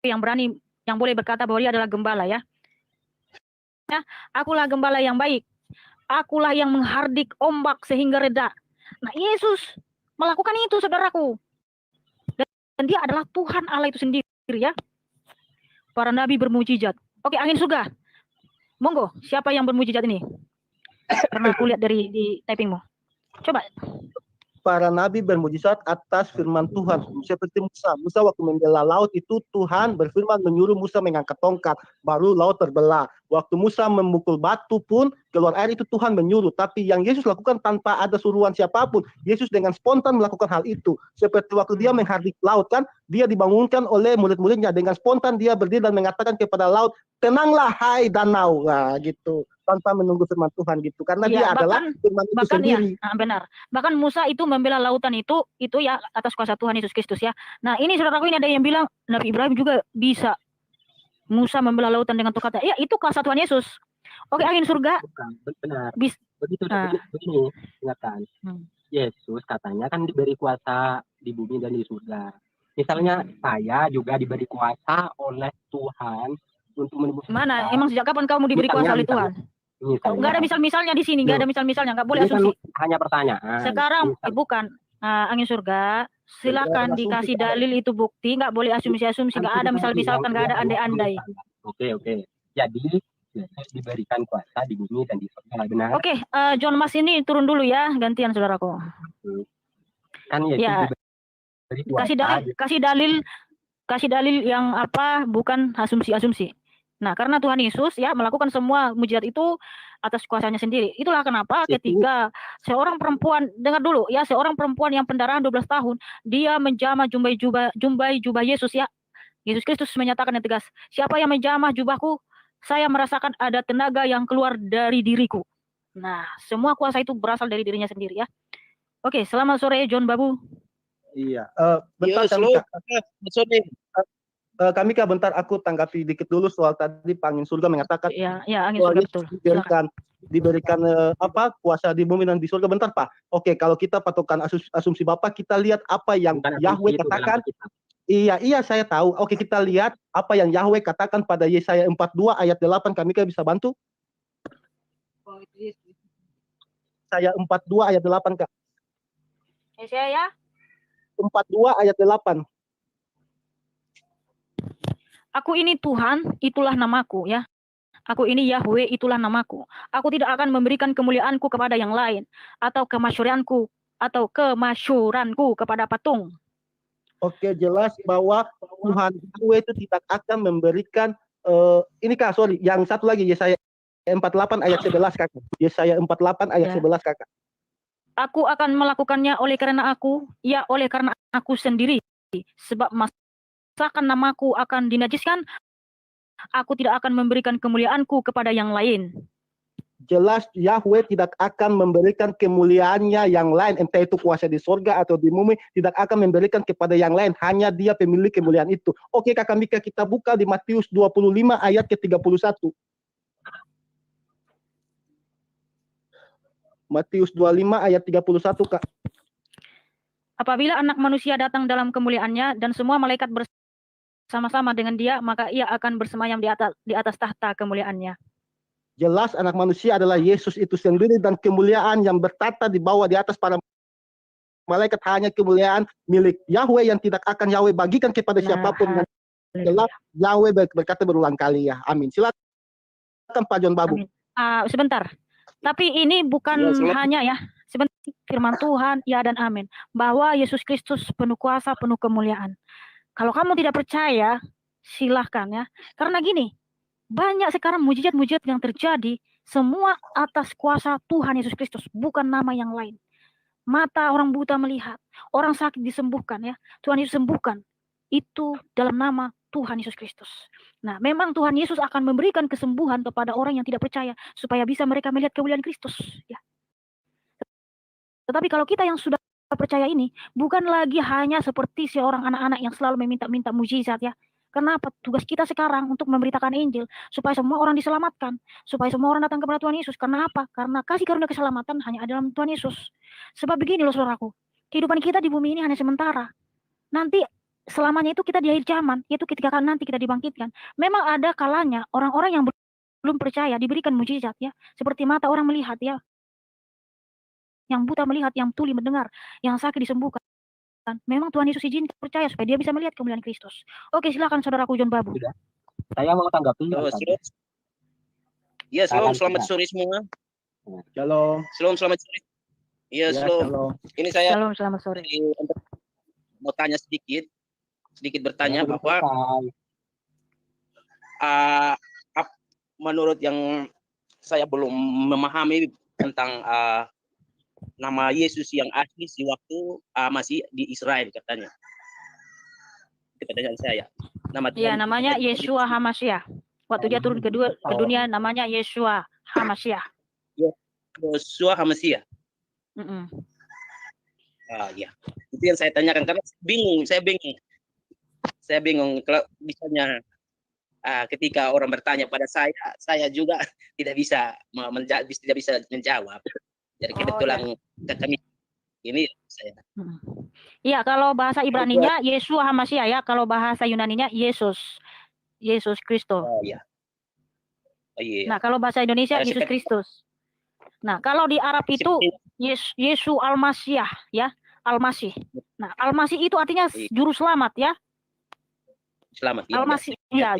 yang berani, yang boleh berkata bahwa dia adalah gembala ya. Nah, akulah gembala yang baik. Akulah yang menghardik ombak sehingga reda. Nah, Yesus melakukan itu, saudaraku. Dan dia adalah Tuhan Allah itu sendiri ya. Para nabi bermujizat. Oke, angin surga. Monggo, siapa yang bermujizat ini? Karena aku lihat dari di typingmu. Coba.
Para nabi bermujizat atas firman Tuhan. Seperti Musa. Musa waktu membela laut itu Tuhan berfirman menyuruh Musa mengangkat tongkat. Baru laut terbelah. Waktu Musa memukul batu pun keluar air itu Tuhan menyuruh. Tapi yang Yesus lakukan tanpa ada suruhan siapapun. Yesus dengan spontan melakukan hal itu. Seperti waktu dia menghardik laut kan. Dia dibangunkan oleh murid-muridnya. Dengan spontan dia berdiri dan mengatakan kepada laut, tenanglah hai danau. Nah gitu. Tanpa menunggu firman Tuhan gitu, karena dia adalah firman itu sendiri.
Ya, benar. Bahkan Musa itu membela lautan itu ya atas kuasa Tuhan Yesus Kristus ya. Nah ini saudaraku, ini ada yang bilang Nabi Ibrahim juga bisa Musa membela lautan dengan tongkat. Ya itu kuasa Tuhan Yesus. Oke, angin surga.
Benar. Begitu begini, ingatkan. Yesus katanya kan diberi kuasa di bumi dan di surga. Misalnya saya juga diberi kuasa oleh Tuhan untuk menembus.
Mana? Emang sejak kapan kamu diberi kuasa oleh Tuhan? Enggak ada misal-misalnya di sini, enggak ada misal-misalnya, enggak boleh asumsi.
Hanya pertanyaan.
Sekarang bukan angin surga, silakan dikasih dalil itu bukti, enggak boleh asumsi-asumsi, enggak ada misal-misalkan, enggak ada andai-andai.
Oke. Jadi diberikan kuasa di bumi dan di surga, benar?
Oke, John Mas ini turun dulu ya, gantian saudaraku.
Kan
ya. Kasih dalil yang apa, bukan asumsi-asumsi. Nah, karena Tuhan Yesus ya melakukan semua mujizat itu atas kuasanya sendiri. Itulah kenapa ketika seorang perempuan, dengar dulu ya, seorang perempuan yang pendarahan 12 tahun, dia menjamah jumbai jubah Yesus ya. Yesus Kristus menyatakan yang tegas, siapa yang menjamah jubahku, saya merasakan ada tenaga yang keluar dari diriku. Nah, semua kuasa itu berasal dari dirinya sendiri ya. Oke, selamat sore John Babu.
Iya, bentar kami bentar aku tanggapi dikit dulu soal tadi Pak Angin Surga mengatakan
angin surga betul.
Diberikan kuasa di bumi dan di surga. Bentar Pak. Oke, kalau kita patokan asumsi Bapak, kita lihat apa yang Yahweh katakan. Iya saya tahu. Oke, kita lihat apa yang Yahweh katakan pada Yesaya 42 ayat 8. Kami bisa bantu? Yesaya 42 ayat 8 Kak.
Yesaya
42 ayat 8.
Aku ini Tuhan, itulah namaku ya. Aku ini Yahweh, itulah namaku. Aku tidak akan memberikan kemuliaanku kepada yang lain, atau kemasyuranku kepada patung.
Oke, jelas bahwa Tuhan Yahweh itu tidak akan memberikan ini Kak, sorry, yang satu lagi Yesaya 48 ayat 11 Kakak. Yesaya 48 ayat 11 Kakak.
Aku akan melakukannya oleh karena aku sendiri. Sebab masakan namaku akan dinajiskan, aku tidak akan memberikan kemuliaanku kepada yang lain.
Jelas Yahweh tidak akan memberikan kemuliaannya yang lain, entah itu kuasa di sorga atau di bumi, tidak akan memberikan kepada yang lain, hanya dia pemilik kemuliaan itu. Oke Kakak Mika, kita buka di Matius 25 ayat ke-31. Matius 25 ayat 31, Kak.
Apabila anak manusia datang dalam kemuliaannya dan semua malaikat bersama-sama dengan dia, maka ia akan bersemayam di atas tahta kemuliaannya.
Jelas anak manusia adalah Yesus itu sendiri, dan kemuliaan yang bertata di bawah di atas para malaikat hanya kemuliaan milik Yahweh yang tidak akan Yahweh bagikan kepada siapapun. Jelas Yahweh berkata berulang kali ya. Amin. Silakan Pak John Babu.
Sebentar. Tapi ini bukan hanya ya, sebentar, firman Tuhan, ya dan amin, bahwa Yesus Kristus penuh kuasa, penuh kemuliaan. Kalau kamu tidak percaya, silahkan ya. Karena gini, banyak sekarang mujizat-mujizat yang terjadi, semua atas kuasa Tuhan Yesus Kristus, bukan nama yang lain. Mata orang buta melihat, orang sakit disembuhkan ya, Tuhan Yesus sembuhkan. Itu dalam nama Tuhan Yesus Kristus. Nah, memang Tuhan Yesus akan memberikan kesembuhan kepada orang yang tidak percaya supaya bisa mereka melihat kemuliaan Kristus, ya. Tetapi kalau kita yang sudah percaya ini, bukan lagi hanya seperti seorang anak-anak yang selalu meminta-minta mujizat ya. Kenapa? Tugas kita sekarang untuk memberitakan Injil supaya semua orang diselamatkan, supaya semua orang datang kepada Tuhan Yesus. Karena apa? Karena kasih karunia keselamatan hanya ada dalam Tuhan Yesus. Sebab begini loh saudaraku, kehidupan kita di bumi ini hanya sementara. Nanti selamanya itu kita di akhir zaman, yaitu ketika nanti kita dibangkitkan. Memang ada kalanya orang-orang yang belum percaya diberikan mujizat ya, seperti mata orang melihat ya, yang buta melihat, yang tuli mendengar, yang sakit disembuhkan. Memang Tuhan Yesus izin percaya supaya dia bisa melihat kemuliaan Kristus. Oke, silakan saudaraku John Babu.
Sudah. Saya mau tanggapi.
Ya, selamat sore semua.
Shalom.
Selamat sore. Iya, shalom. Ini saya
Selamat sore.
mau tanya sedikit bertanya bahwa menurut yang saya belum memahami tentang nama Yesus yang asli si waktu masih di Israel katanya. Itu pertanyaan saya.
Namanya Yeshua HaMashiach. Waktu dia turun ke dunia namanya Yeshua HaMashiach.
Yeshua HaMashiach. Ya. Itu yang saya tanyakan karena saya bingung kalau misalnya ketika orang bertanya pada saya juga tidak bisa menjawab. Jadi kebetulan kami ini saya.
Iya, kalau bahasa Ibraninya Yeshua HaMashiach ya, kalau bahasa Yunaninya Yesus Kristus.
Iya. Iya.
Nah, kalau bahasa Indonesia Yesus Kristus. Nah, kalau di Arab itu Yesus Al-Masyiah ya, Al-Masih. Nah, Al-Masih itu artinya juru selamat ya.
Selamat.
Al-Masih ya.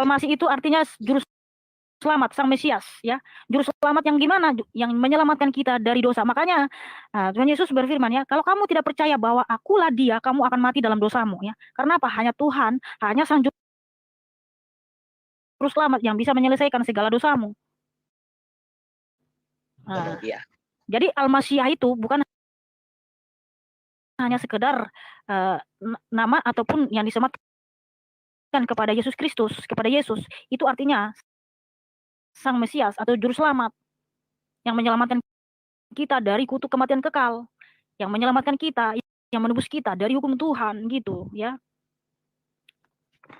Al-Masih itu artinya juru selamat, sang Mesias ya. Juru selamat yang gimana? Yang menyelamatkan kita dari dosa. Makanya Tuhan Yesus berfirman ya, kalau kamu tidak percaya bahwa akulah dia, kamu akan mati dalam dosamu ya. Karena apa? Hanya Tuhan, hanya sang juru selamat yang bisa menyelesaikan segala dosamu. Jadi Al-Masyiah itu bukan hanya sekedar nama ataupun yang disematkan kepada Yesus Kristus, kepada Yesus. Itu artinya sang Mesias atau juru selamat yang menyelamatkan kita dari kutuk kematian kekal, yang menyelamatkan kita, yang menebus kita dari hukum Tuhan gitu ya.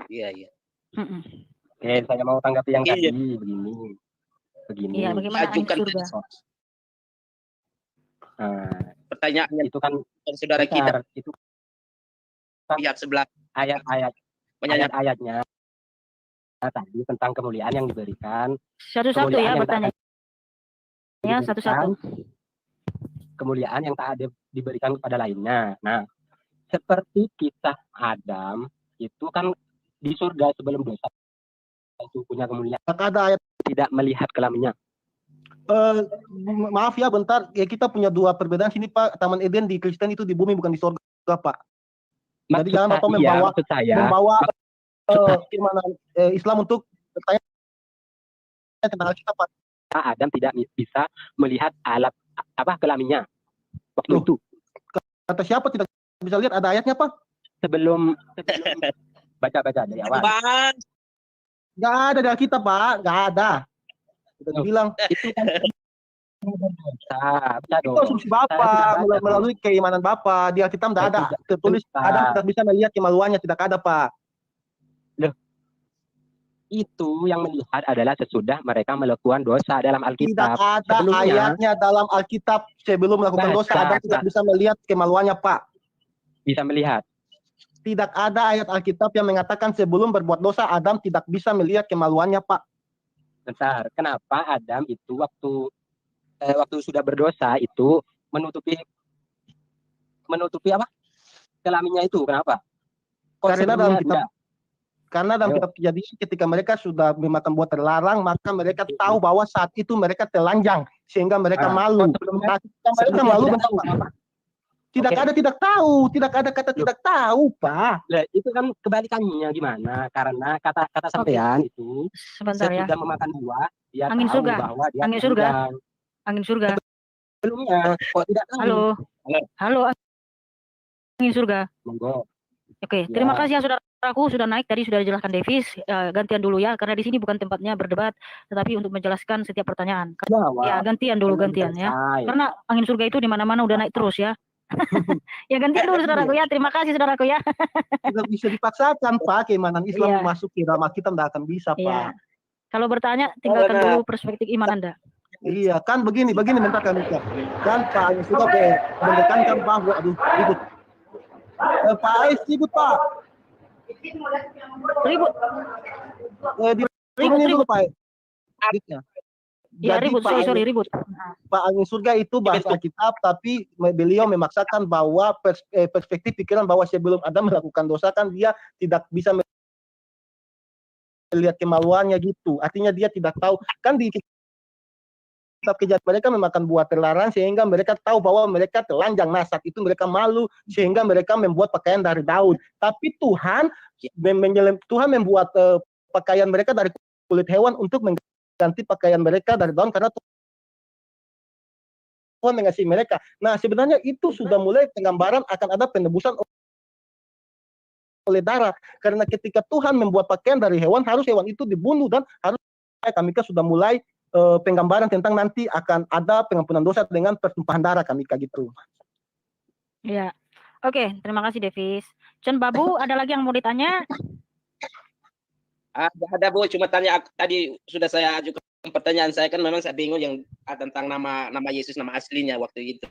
Iya.
Oke, saya mau tanggapi yang tadi begini.
Iya, bagaimana surga?
Pertanyaannya
itu kan
saudara kita
itu
pihak sebelah
ayat-ayatnya tadi tentang kemuliaan yang diberikan.
Satu-satu ya bertanya. Ya, satu-satu.
Kemuliaan yang tak ada diberikan kepada lainnya. Nah, seperti kisah Adam itu kan di surga sebelum dosa itu punya kemuliaan.
Ada ayat
tidak melihat kelaminnya.
Maaf ya bentar, ya kita punya dua perbedaan sini Pak. Taman Eden di Kristen itu di bumi bukan di surga Pak. Jadi jangan Bapak membawa Islam untuk bertanya tentang kita Pak.
Adam tidak bisa melihat alat kelaminnya. waktu
Loh.
itu.
Kata siapa tidak bisa lihat? Ada ayatnya, Pak?
Sebelum baca-baca dari awal.
Bang,
Nggak ada di Alkitab, Pak. Nggak ada. Kita
Loh.
bilang,
Itu kan baca
itu
dong.
asumsi Bapak, melalui keimanan Bapak. Di Alkitab nggak ada tertulis
Pak.
Adam tidak bisa melihat kemaluannya, tidak ada, Pak.
Itu yang melihat adalah sesudah mereka melakukan dosa dalam
Tidak
Alkitab.
ada
Sebelumnya-
ayatnya dalam Alkitab sebelum melakukan dosa
Baca,
Adam tidak
Pak.
bisa melihat kemaluannya, Pak.
Bisa melihat.
Tidak ada ayat Alkitab yang mengatakan sebelum berbuat dosa Adam tidak bisa melihat kemaluannya, Pak.
Bentar, kenapa Adam itu waktu sudah berdosa itu menutupi apa? Kelaminnya itu, kenapa? Kok
Karena dalam
sebelumnya
kitab
enggak?
Karena dalam
Ayo.
kitab Kejadian ketika mereka sudah memakan buah terlarang, maka mereka tahu bahwa saat itu mereka telanjang sehingga mereka malu.
Kok sebelumnya?
Nah, ketika mereka
Sebelumnya
malu,
tidak tahu kenapa?
tidak
Oke.
ada tidak tahu, tidak ada kata tidak tahu, Pak.
Lah, itu kan kebalikannya gimana? Karena kata sampean itu
Sebentar ya.
sesudah memakan buah dia
Angin
tahu
surga.
bahwa dia
Angin surga.
telanjang.
Angin surga.
Sebelumnya kok tidak tahu?
Halo.
Halo.
Halo. Angin surga.
Monggo.
Oke,
Ya.
terima kasih ya saudaraku sudah naik tadi sudah dijelaskan Davis. Gantian dulu ya karena di sini bukan tempatnya berdebat, tetapi untuk menjelaskan setiap pertanyaan.
Jawab.
Ya, gantian dulu gantian ya.
Selesai.
Karena angin surga itu di mana-mana udah naik terus ya. Ya gantian dulu saudaraku ya. Terima kasih saudaraku ya.
Tidak bisa dipaksakan, Pak. Keimanan Islam
Iya.
masuk ke dalam kita tidak akan bisa, Pak.
Iya. Kalau bertanya tinggalkan
Benar.
dulu perspektif iman Anda.
Iya, kan begini bentar kan Ika. Kan Pak Anies juga menekankan bahwa ribut. Pak Anies ribut, Pak.
Ribut.
Diturunin dulu, Pak. Adiknya.
Ya
Jadi
ribut,
Pak
sorry
Anies-
ribut.
Pak Angin Surga itu bahasa Alkitab, tapi beliau memaksakan bahwa perspektif pikiran bahwa sebelum Adam melakukan dosa kan dia tidak bisa melihat kemaluannya gitu. Artinya dia tidak tahu. Kan di kitab Kejadian mereka memakan buah terlarang sehingga mereka tahu bahwa mereka telanjang. Nah, saat itu mereka malu sehingga mereka membuat pakaian dari daun. Tapi Tuhan membuat pakaian mereka dari kulit hewan untuk mengganti pakaian mereka dari daun karena Tuhan mengasihi mereka. Nah, sebenarnya itu sudah mulai penggambaran akan ada penebusan oleh darah. Karena ketika Tuhan membuat pakaian dari hewan, harus hewan itu dibunuh dan harus kami sudah mulai penggambaran tentang nanti akan ada pengampunan dosa dengan pertumpahan darah kami gitu.
Ya. Oke, terima kasih Davis. John Babu, ada lagi yang mau ditanya?
ada Bu, cuma tanya tadi sudah saya ajukan pertanyaan saya kan memang saya bingung yang tentang nama Yesus, nama aslinya waktu itu.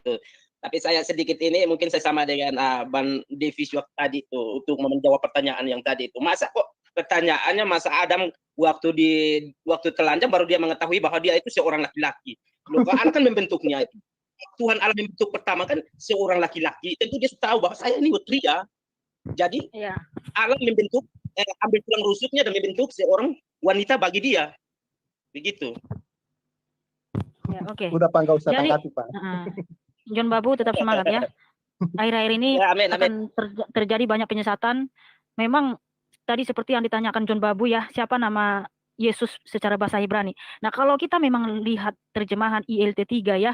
Tapi saya sedikit ini mungkin saya sama dengan Bang Davis waktu tadi itu untuk menjawab pertanyaan yang tadi itu. Masa kok pertanyaannya masa Adam waktu telanjang baru dia mengetahui bahwa dia itu seorang laki-laki. Loh, Allah kan membentuknya itu. Tuhan Allah membentuk pertama kan seorang laki-laki, tentu dia tahu bahwa saya ini pria. Jadi
Iya.
Allah membentuk ambil tulang rusuknya dan membentuk seorang wanita bagi dia. Begitu.
Ya, oke.
Udah Pak, nggak usah
Jadi-
tanggapi Pak.
John Babu tetap semangat ya. Akhir-akhir ini
Ya, amin, amin.
akan terjadi banyak penyesatan. Memang tadi seperti yang ditanyakan John Babu ya, siapa nama Yesus secara bahasa Ibrani. Nah, kalau kita memang lihat terjemahan ILT 3 ya.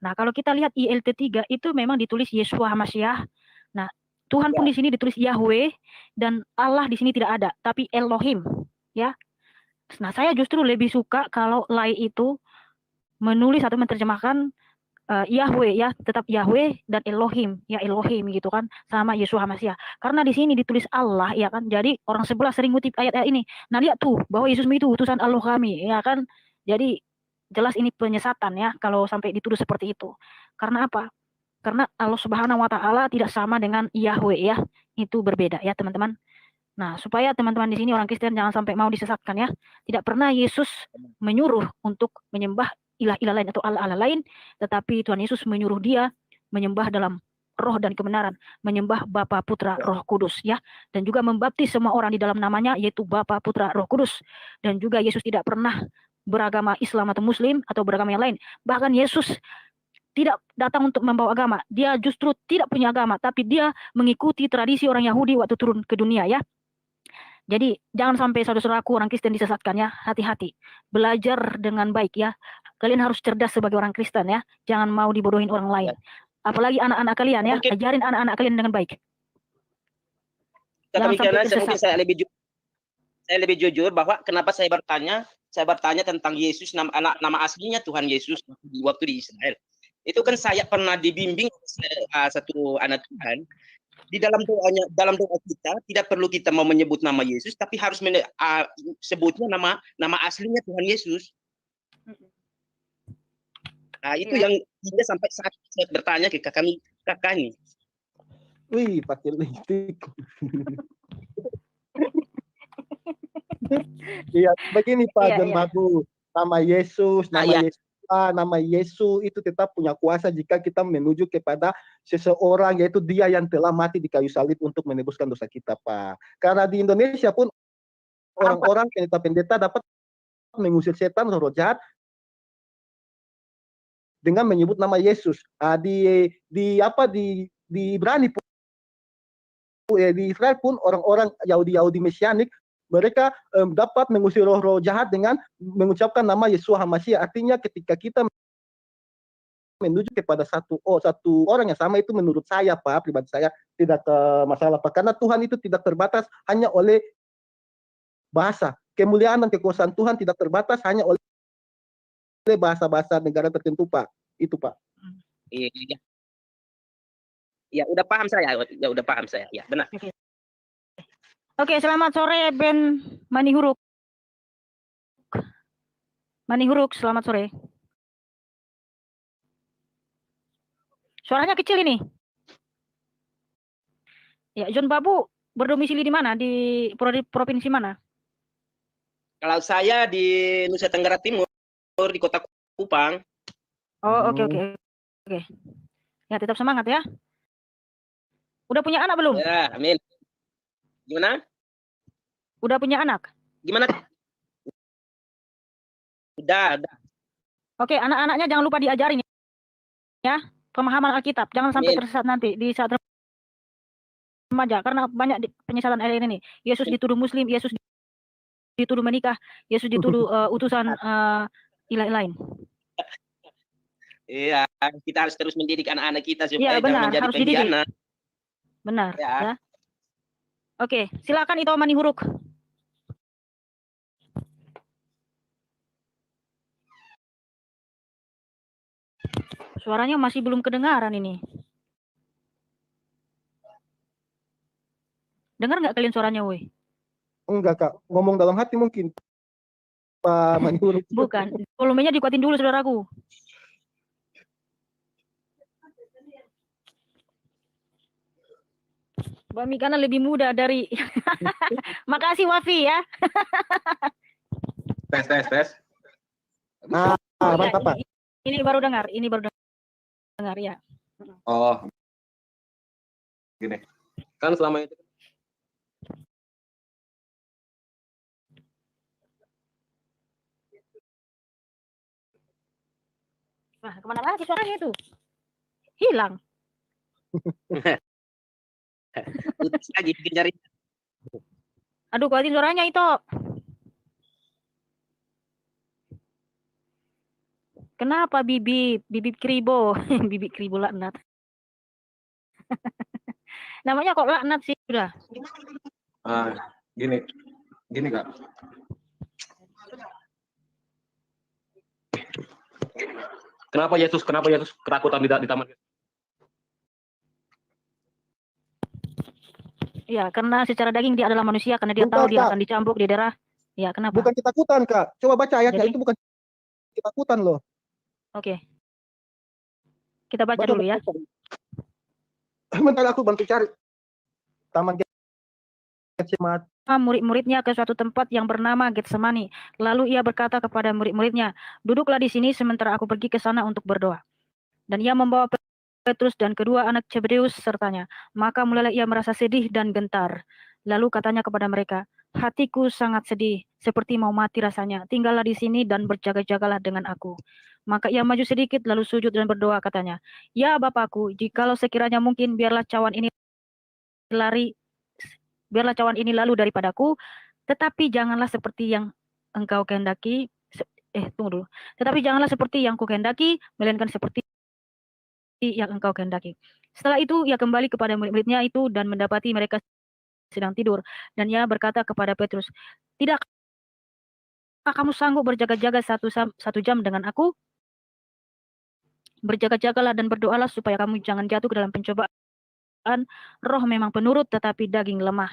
Nah, kalau kita lihat ILT 3 itu memang ditulis Yeshua HaMashiach. Nah, Tuhan pun di sini ditulis Yahweh dan Allah di sini tidak ada, tapi Elohim ya. Nah, saya justru lebih suka kalau Lai itu menulis atau menerjemahkan Yahweh ya, tetap Yahweh dan Elohim, ya Elohim gitu kan, sama Yeshua HaMashiach. Karena di sini ditulis Allah ya kan. Jadi orang sebelah sering ngutip ayat-ayat ini. Nah, lihat tuh bahwa Yesus itu utusan Allah kami ya kan. Jadi jelas ini penyesatan ya kalau sampai dituduh seperti itu. Karena apa? Karena Allah Subhanahu wa taala tidak sama dengan Yahweh ya. Itu berbeda ya, teman-teman. Nah, supaya teman-teman di sini orang Kristen jangan sampai mau disesatkan ya. Tidak pernah Yesus menyuruh untuk menyembah ilah-ilah lain atau Allah-Allah lain, tetapi Tuhan Yesus menyuruh dia menyembah dalam roh dan kebenaran, menyembah Bapa, Putra, Roh Kudus ya, dan juga membaptis semua orang di dalam namanya yaitu Bapa, Putra, Roh Kudus. Dan juga Yesus tidak pernah beragama Islam atau Muslim atau beragama yang lain. Bahkan Yesus tidak datang untuk membawa agama. Dia justru tidak punya agama, tapi dia mengikuti tradisi orang Yahudi waktu turun ke dunia ya. Jadi jangan sampai saudara-saudaraku orang Kristen disesatkan ya, hati-hati. Belajar dengan baik ya. Kalian harus cerdas sebagai orang Kristen ya. Jangan mau dibodohin orang lain. Apalagi anak-anak kalian ya,
Mungkin
ajarin anak-anak kalian dengan baik.
kata
Jangan sampai
mungkin
tersesat.
saya lebih jujur bahwa kenapa saya bertanya tentang Yesus, nama aslinya Tuhan Yesus waktu di Israel. Itu kan saya pernah dibimbing satu anak Tuhan di dalam doa kita tidak perlu kita mau menyebut nama Yesus, tapi harus sebutnya nama aslinya Tuhan Yesus. Nah, itu yang dia sampai saat saya bertanya ke kakak ini.
Wih, pakai lipstick. Iya, begini Pak John Babu. Nama Yesus, nama Yesus itu tetap punya kuasa jika kita menuju kepada seseorang, yaitu dia yang telah mati di kayu salib untuk menebuskan dosa kita, Pak. Karena di Indonesia pun orang-orang pendeta dapat mengusir setan, roh jahat dengan menyebut nama Yesus. Di Ibrani pun, di Israel pun orang-orang Yahudi Mesianik mereka dapat mengusir roh-roh jahat dengan mengucapkan nama Yesus HaMashiach. Artinya ketika kita menuju kepada satu orang yang sama, itu menurut saya Pak, pribadi saya tidak masalah Pak, karena Tuhan itu tidak terbatas hanya oleh bahasa. Kemuliaan dan kekuasaan Tuhan tidak terbatas hanya oleh bahasa-bahasa negara tertentu Pak. Itu Pak.
Iya. Ya, udah paham saya. Ya, benar.
Oke, selamat sore Ben Manihuruk. Selamat sore. Suaranya kecil ini. Ya, John Babu berdomisili di mana? Di provinsi mana?
Kalau saya di Nusa Tenggara Timur, di Kota Kupang.
Oh, oke. Ya, tetap semangat ya. Udah punya anak belum?
Ya, amin. Gimana?
Udah punya anak?
Gimana? Udah.
Oke, anak-anaknya jangan lupa diajarin ya, pemahaman Alkitab. Jangan sampai tersesat nanti di saat remaja, karena banyak penyesalan ini. Yesus dituduh Muslim, Yesus dituduh menikah, Yesus dituduh utusan ilahi lain.
Iya, kita harus terus mendidik anak-anak kita supaya
benar,
jangan menjadi
harus dididik.
pengkhianat.
Benar.
Ya.
Oke, silakan Ito Manihuruk. Suaranya masih belum kedengaran ini. Dengar nggak kalian suaranya, woi?
Enggak Kak, ngomong dalam hati mungkin Pak Manihuruk.
Bukan, volumenya dikuatin dulu saudaraku. Mbak Mikana lebih muda dari makasih Wafi ya.
Tes. Mantap Pak.
Ini baru dengar ya.
Oh. Gini. Kan selama itu
Wah, kemana lagi suaranya itu? Hilang.
Putus lagi dikejar.
Aduh, kuatin suaranya itu. Kenapa bibip kribo? Bibip kribo laknat. Namanya kok laknat sih udah.
Gini Kak. Kenapa Yesus ketakutan di taman?
Ya, karena secara daging dia adalah manusia, karena dia tahu dia akan dicambuk di daerah. Ya, kenapa?
Bukan ketakutan Kak. Coba baca ayatnya. Itu bukan ketakutan loh.
Oke. Kita baca dulu ya.
Bentar aku bantu cari. Taman Getsemani.
Murid-muridnya ke suatu tempat yang bernama Getsemani. Lalu ia berkata kepada murid-muridnya, "Duduklah di sini sementara aku pergi ke sana untuk berdoa." Dan ia membawa Petrus dan kedua anak Zebedeus sertanya. Maka mulailah ia merasa sedih dan gentar. Lalu katanya kepada mereka, "Hatiku sangat sedih, seperti mau mati rasanya. Tinggallah di sini dan berjaga-jagalah dengan aku." Maka ia maju sedikit lalu sujud dan berdoa katanya, "Ya Bapakku, jikalau sekiranya mungkin biarlah cawan ini lalu daripadaku, tetapi janganlah seperti yang engkau kehendaki, tetapi janganlah seperti yang ku kehendaki, melainkan seperti yang engkau kehendaki. Setelah itu ia kembali kepada murid-muridnya itu dan mendapati mereka sedang tidur. Dan ia berkata kepada Petrus, "Tidakkah kamu sanggup berjaga-jaga satu jam dengan aku? Berjaga-jagalah dan berdoalah supaya kamu jangan jatuh ke dalam pencobaan. Roh memang penurut tetapi daging lemah."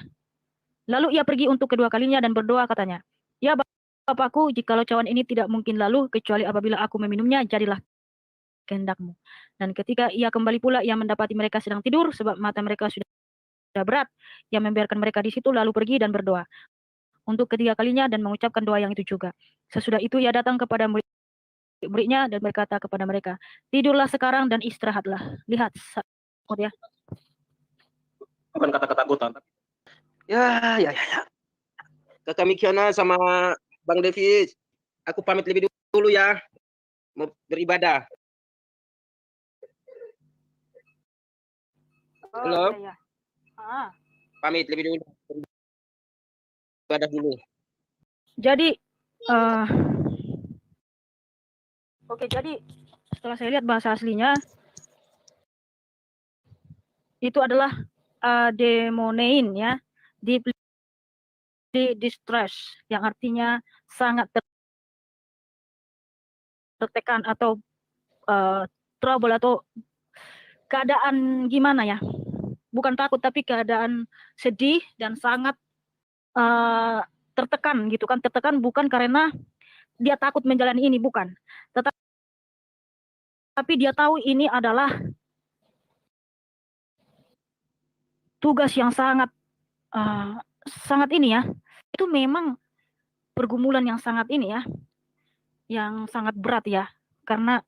Lalu ia pergi untuk kedua kalinya dan berdoa katanya, "Ya Bapakku, jikalau cawan ini tidak mungkin lalu, kecuali apabila aku meminumnya, jadilah kehendakmu." Dan ketika ia kembali pula, ia mendapati mereka sedang tidur, sebab mata mereka sudah berat. Ia membiarkan mereka di situ, lalu pergi dan berdoa untuk ketiga kalinya dan mengucapkan doa yang itu juga. Sesudah itu ia datang kepada murid-muridnya dan berkata kepada mereka, "Tidurlah sekarang dan istirahatlah. Lihat, ya."
Bukan kata ketakutan.
Ya. Kakak Mikiana sama Bang Davis, aku pamit lebih dulu ya, mau beribadah. Halo?
Iya.
Pamit lebih dulu. Beribadah dulu.
Jadi, jadi setelah saya lihat bahasa aslinya, itu adalah demonein ya, deeply distress, yang artinya sangat tertekan atau trouble atau keadaan gimana ya, bukan takut tapi keadaan sedih dan sangat tertekan gitu kan. Tertekan bukan karena dia takut menjalani ini, bukan, tapi dia tahu ini adalah tugas yang sangat ini ya, itu memang pergumulan yang sangat ini ya, yang sangat berat ya, karena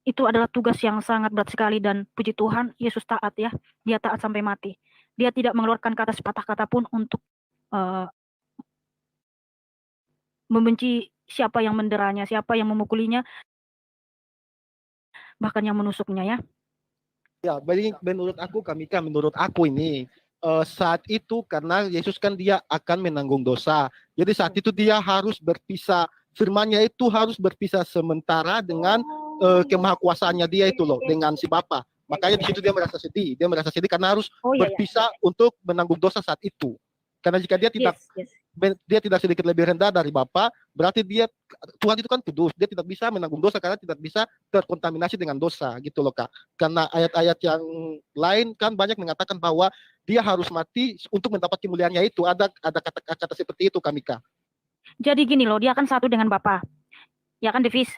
itu adalah tugas yang sangat berat sekali. Dan puji Tuhan, Yesus taat ya, dia taat sampai mati. Dia tidak mengeluarkan kata sepatah kata pun untuk membenci siapa yang menderanya, siapa yang memukulinya, bahkan yang menusuknya ya.
Ya, menurut aku ini saat itu karena Yesus kan dia akan menanggung dosa. Jadi saat itu dia harus berpisah, firman-Nya itu harus berpisah sementara dengan kemahakuasaannya dia itu loh, dengan si Bapa. Makanya di situ dia merasa sedih. Dia merasa sedih karena harus berpisah untuk menanggung dosa saat itu. Karena jika dia tidak sedikit lebih rendah dari Bapa, berarti Tuhan itu kan kudus. Dia tidak bisa menanggung dosa karena tidak bisa terkontaminasi dengan dosa gitu loh Kak. Karena ayat-ayat yang lain kan banyak mengatakan bahwa dia harus mati untuk mendapat kemuliaannya itu. Ada kata-kata seperti itu Kak Mika.
Jadi gini loh, dia kan satu dengan Bapa. Ya kan Davis,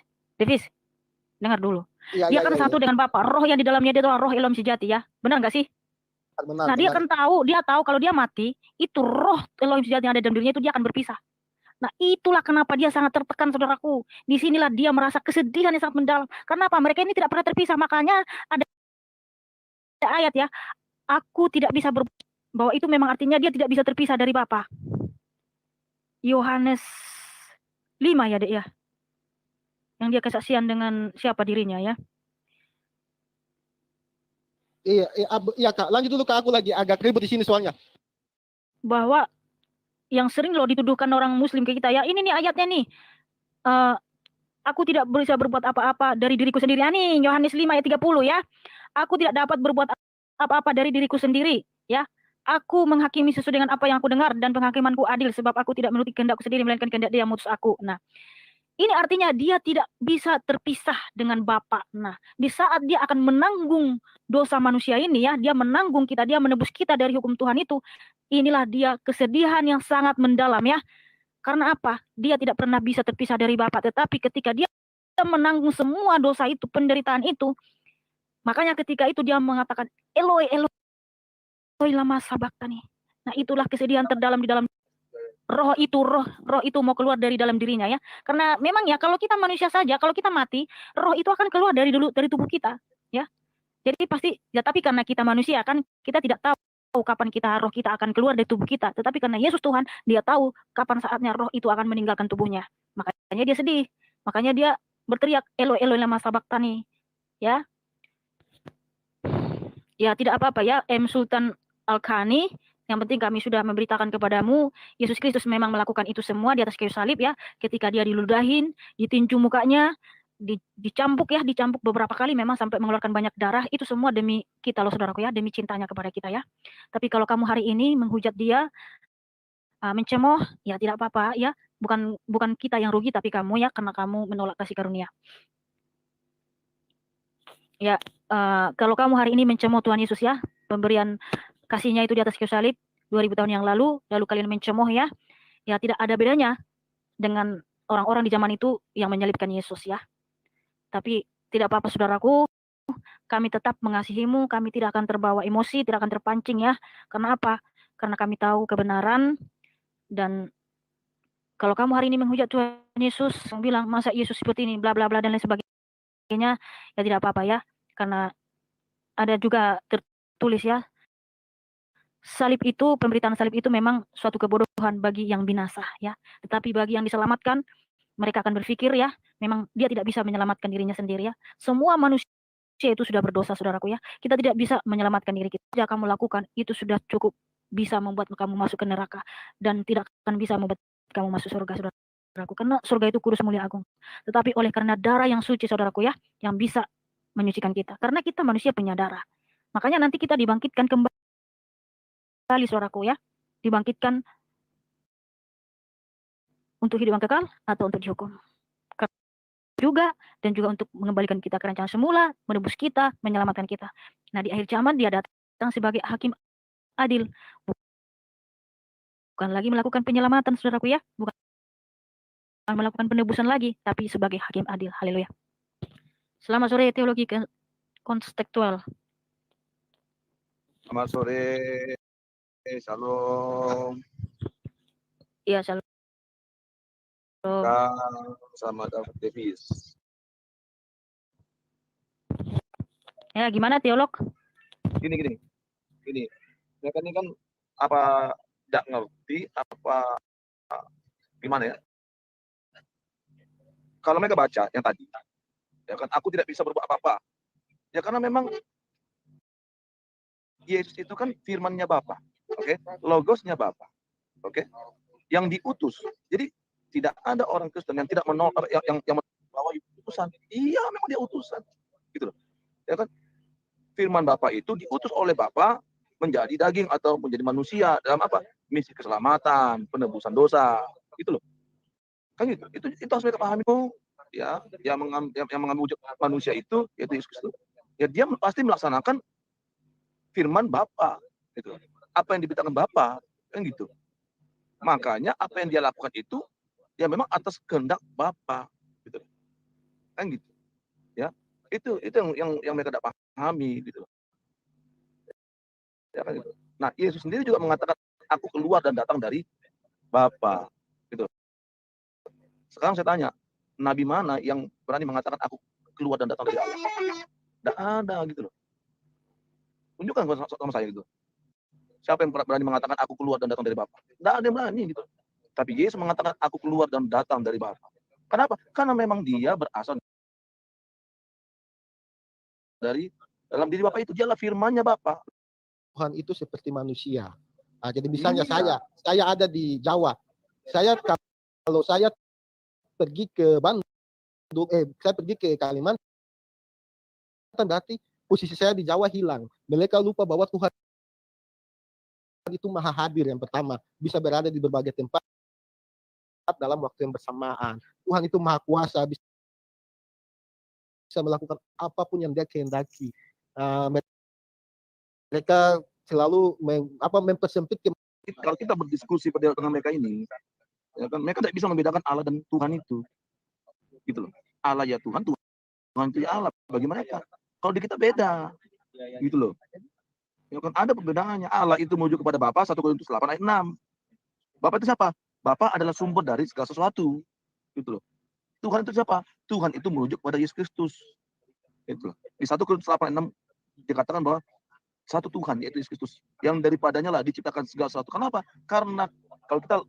dengar dulu. Dia kan satu dengan Bapa. Roh yang di dalamnya dia adalah roh Elohim sejati ya. Benar nggak sih?
Benar,
dia kan dia tahu kalau dia mati, itu roh Elohim sejati yang ada dalam dirinya itu dia akan berpisah. Nah, itulah kenapa dia sangat tertekan, saudaraku. Disinilah dia merasa kesedihan yang sangat mendalam. Kenapa? Mereka ini tidak pernah terpisah. Makanya ada ayat ya, aku tidak bisa bahwa itu memang artinya dia tidak bisa terpisah dari Bapa. Yohanes 5 ya, Dek ya. Yang dia kesaksian dengan siapa dirinya ya.
Iya Kak, lanjut dulu Kak, aku lagi agak ribut di sini soalnya.
Bahwa yang sering loh dituduhkan orang muslim ke kita ya, ini nih ayatnya nih, aku tidak bisa berbuat apa-apa dari diriku sendiri. Nih Yohanes 5 ayat 30 ya, aku tidak dapat berbuat apa-apa dari diriku sendiri ya, aku menghakimi sesuai dengan apa yang aku dengar dan penghakimanku adil, sebab aku tidak menuruti kehendakku sendiri melainkan kehendak Dia yang mengutus aku. Nah, ini artinya dia tidak bisa terpisah dengan Bapa. Nah, di saat dia akan menanggung dosa manusia ini ya, dia menanggung kita, dia menebus kita dari hukum Tuhan itu, inilah dia kesedihan yang sangat mendalam ya. Karena apa? Dia tidak pernah bisa terpisah dari Bapa, tetapi ketika dia menanggung semua dosa itu, penderitaan itu, makanya ketika itu dia mengatakan, Eloi, Eloi lama sabachthani. Nah, itulah kesedihan terdalam di dalam roh itu mau keluar dari dalam dirinya ya. Karena memang ya kalau kita manusia saja, kalau kita mati, roh itu akan keluar dari tubuh kita ya. Jadi pasti ya, tapi karena kita manusia kan kita tidak tahu kapan roh kita akan keluar dari tubuh kita. Tetapi karena Yesus Tuhan, dia tahu kapan saatnya roh itu akan meninggalkan tubuhnya. Makanya dia sedih. Makanya dia berteriak, Eloi, Eloi lama sabachthani ya. Ya tidak apa-apa ya, M. Sultan Al-Khani. Yang penting kami sudah memberitakan kepadamu, Yesus Kristus memang melakukan itu semua di atas kayu salib ya. Ketika dia diludahin, ditinju mukanya, dicambuk ya, dicambuk beberapa kali memang sampai mengeluarkan banyak darah, itu semua demi kita loh saudaraku ya, demi cintanya kepada kita ya. Tapi kalau kamu hari ini menghujat dia, mencemooh, ya tidak apa-apa ya, bukan kita yang rugi tapi kamu ya, karena kamu menolak kasih karunia. Ya, kalau kamu hari ini mencemooh Tuhan Yesus ya, pemberian kasihnya itu di atas kayu salib 2000 tahun yang lalu kalian mencemooh ya, ya tidak ada bedanya dengan orang-orang di zaman itu yang menyalibkan Yesus ya. Tapi tidak apa-apa saudaraku, kami tetap mengasihimu, kami tidak akan terbawa emosi, tidak akan terpancing ya. Karena apa? Karena kami tahu kebenaran, dan kalau kamu hari ini menghujat Tuhan Yesus, bilang masa Yesus seperti ini, bla bla bla dan lain sebagainya, ya tidak apa-apa ya. Karena ada juga tertulis ya, salib itu, pemberitaan salib itu memang suatu kebodohan bagi yang binasa ya. Tetapi bagi yang diselamatkan, mereka akan berpikir ya, memang dia tidak bisa menyelamatkan dirinya sendiri ya. Semua manusia itu sudah berdosa saudaraku ya. Kita tidak bisa menyelamatkan diri kita. Yang kamu lakukan itu sudah cukup bisa membuat kamu masuk ke neraka, dan tidak akan bisa membuat kamu masuk surga saudaraku. Karena surga itu kudus, mulia, agung. Tetapi oleh karena darah yang suci saudaraku ya, yang bisa menyucikan kita. Karena kita manusia punya darah. Makanya nanti kita dibangkitkan kembali saudaraku ya. Dibangkitkan untuk hidup yang kekal atau untuk dihukum juga, dan juga untuk mengembalikan kita ke rancangan semula, menebus kita, menyelamatkan kita. Nah, di akhir zaman dia datang sebagai hakim adil, bukan lagi melakukan penyelamatan saudaraku ya, bukan melakukan penebusan lagi, tapi sebagai hakim adil. Haleluya. Selamat sore teologi kontekstual.
Selamat sore, shalom.
Iya, shalom.
Sama David Davis.
Ya, gimana teolog?
Gini. Mereka ini kan apa tidak ngerti apa gimana ya? Kalau mereka baca yang tadi, ya kan aku tidak bisa berbuat apa-apa. Ya karena memang Yesus itu kan firman-Nya Bapa, oke? Logos-nya Bapa, oke? Yang diutus. Jadi tidak ada orang Kristen yang tidak menolak yang membawa utusan. Iya, memang dia utusan. Gitu loh. Ya kan? Firman Bapa itu diutus oleh Bapa menjadi daging atau menjadi manusia dalam apa? Misi keselamatan, penebusan dosa, gitu loh. Kan gitu. Itu harus mereka pahami. Ya, yang mengambil wujud manusia itu yaitu Yesus Kristus. Ya dia pasti melaksanakan firman Bapa, gitu. Apa yang diberitakan Bapa, kan gitu. Makanya apa yang dia lakukan itu ya memang atas kehendak Bapa, gitu. Kan gitu. Ya. Itu yang mereka tidak pahami, gitu. Ya kan gitu. Nah, Yesus sendiri juga mengatakan aku keluar dan datang dari Bapa, gitu. Sekarang saya tanya, nabi mana yang berani mengatakan aku keluar dan datang dari Allah? Tidak ada, gitu loh. Tunjukkan sama saya gitu. Siapa yang berani mengatakan aku keluar dan datang dari Bapa? Tidak ada yang berani, gitu. Tapi Yesus mengatakan aku keluar dan datang dari Bapa. Kenapa? Karena memang dia berasal dari dalam diri Bapa itu. Dialah firman-Nya Bapa.
Tuhan itu seperti manusia. Nah, jadi misalnya saya ada di Jawa. Kalau saya pergi ke Bandung, saya pergi ke Kalimantan, berarti posisi saya di Jawa hilang. Mereka lupa bahwa Tuhan itu maha hadir. Yang pertama, bisa berada di berbagai tempat dalam waktu yang bersamaan. Tuhan itu maha kuasa, bisa melakukan apapun yang dia kehendaki. Mereka selalu mempersempit.
Kalau kita berdiskusi dengan mereka ini, ya kan, mereka tidak bisa membedakan Allah dan Tuhan itu, gitu loh. Allah ya Tuhan, Tuhan itu ya Allah. Bagi mereka, kalau di kita beda, gitu loh. Ya kan, ada perbedaannya. Allah itu menuju kepada Bapa, 1 Korintus 8 ayat 6. Bapa itu siapa? Bapa adalah sumber dari segala sesuatu, gitu loh. Tuhan itu siapa? Tuhan itu merujuk kepada Yesus Kristus, gitu loh. Di 1 Korintus 8 ayat 6 dikatakan bahwa satu Tuhan, yaitu Yesus Kristus, yang daripadanya lah diciptakan segala sesuatu. Kenapa? Karena kalau kita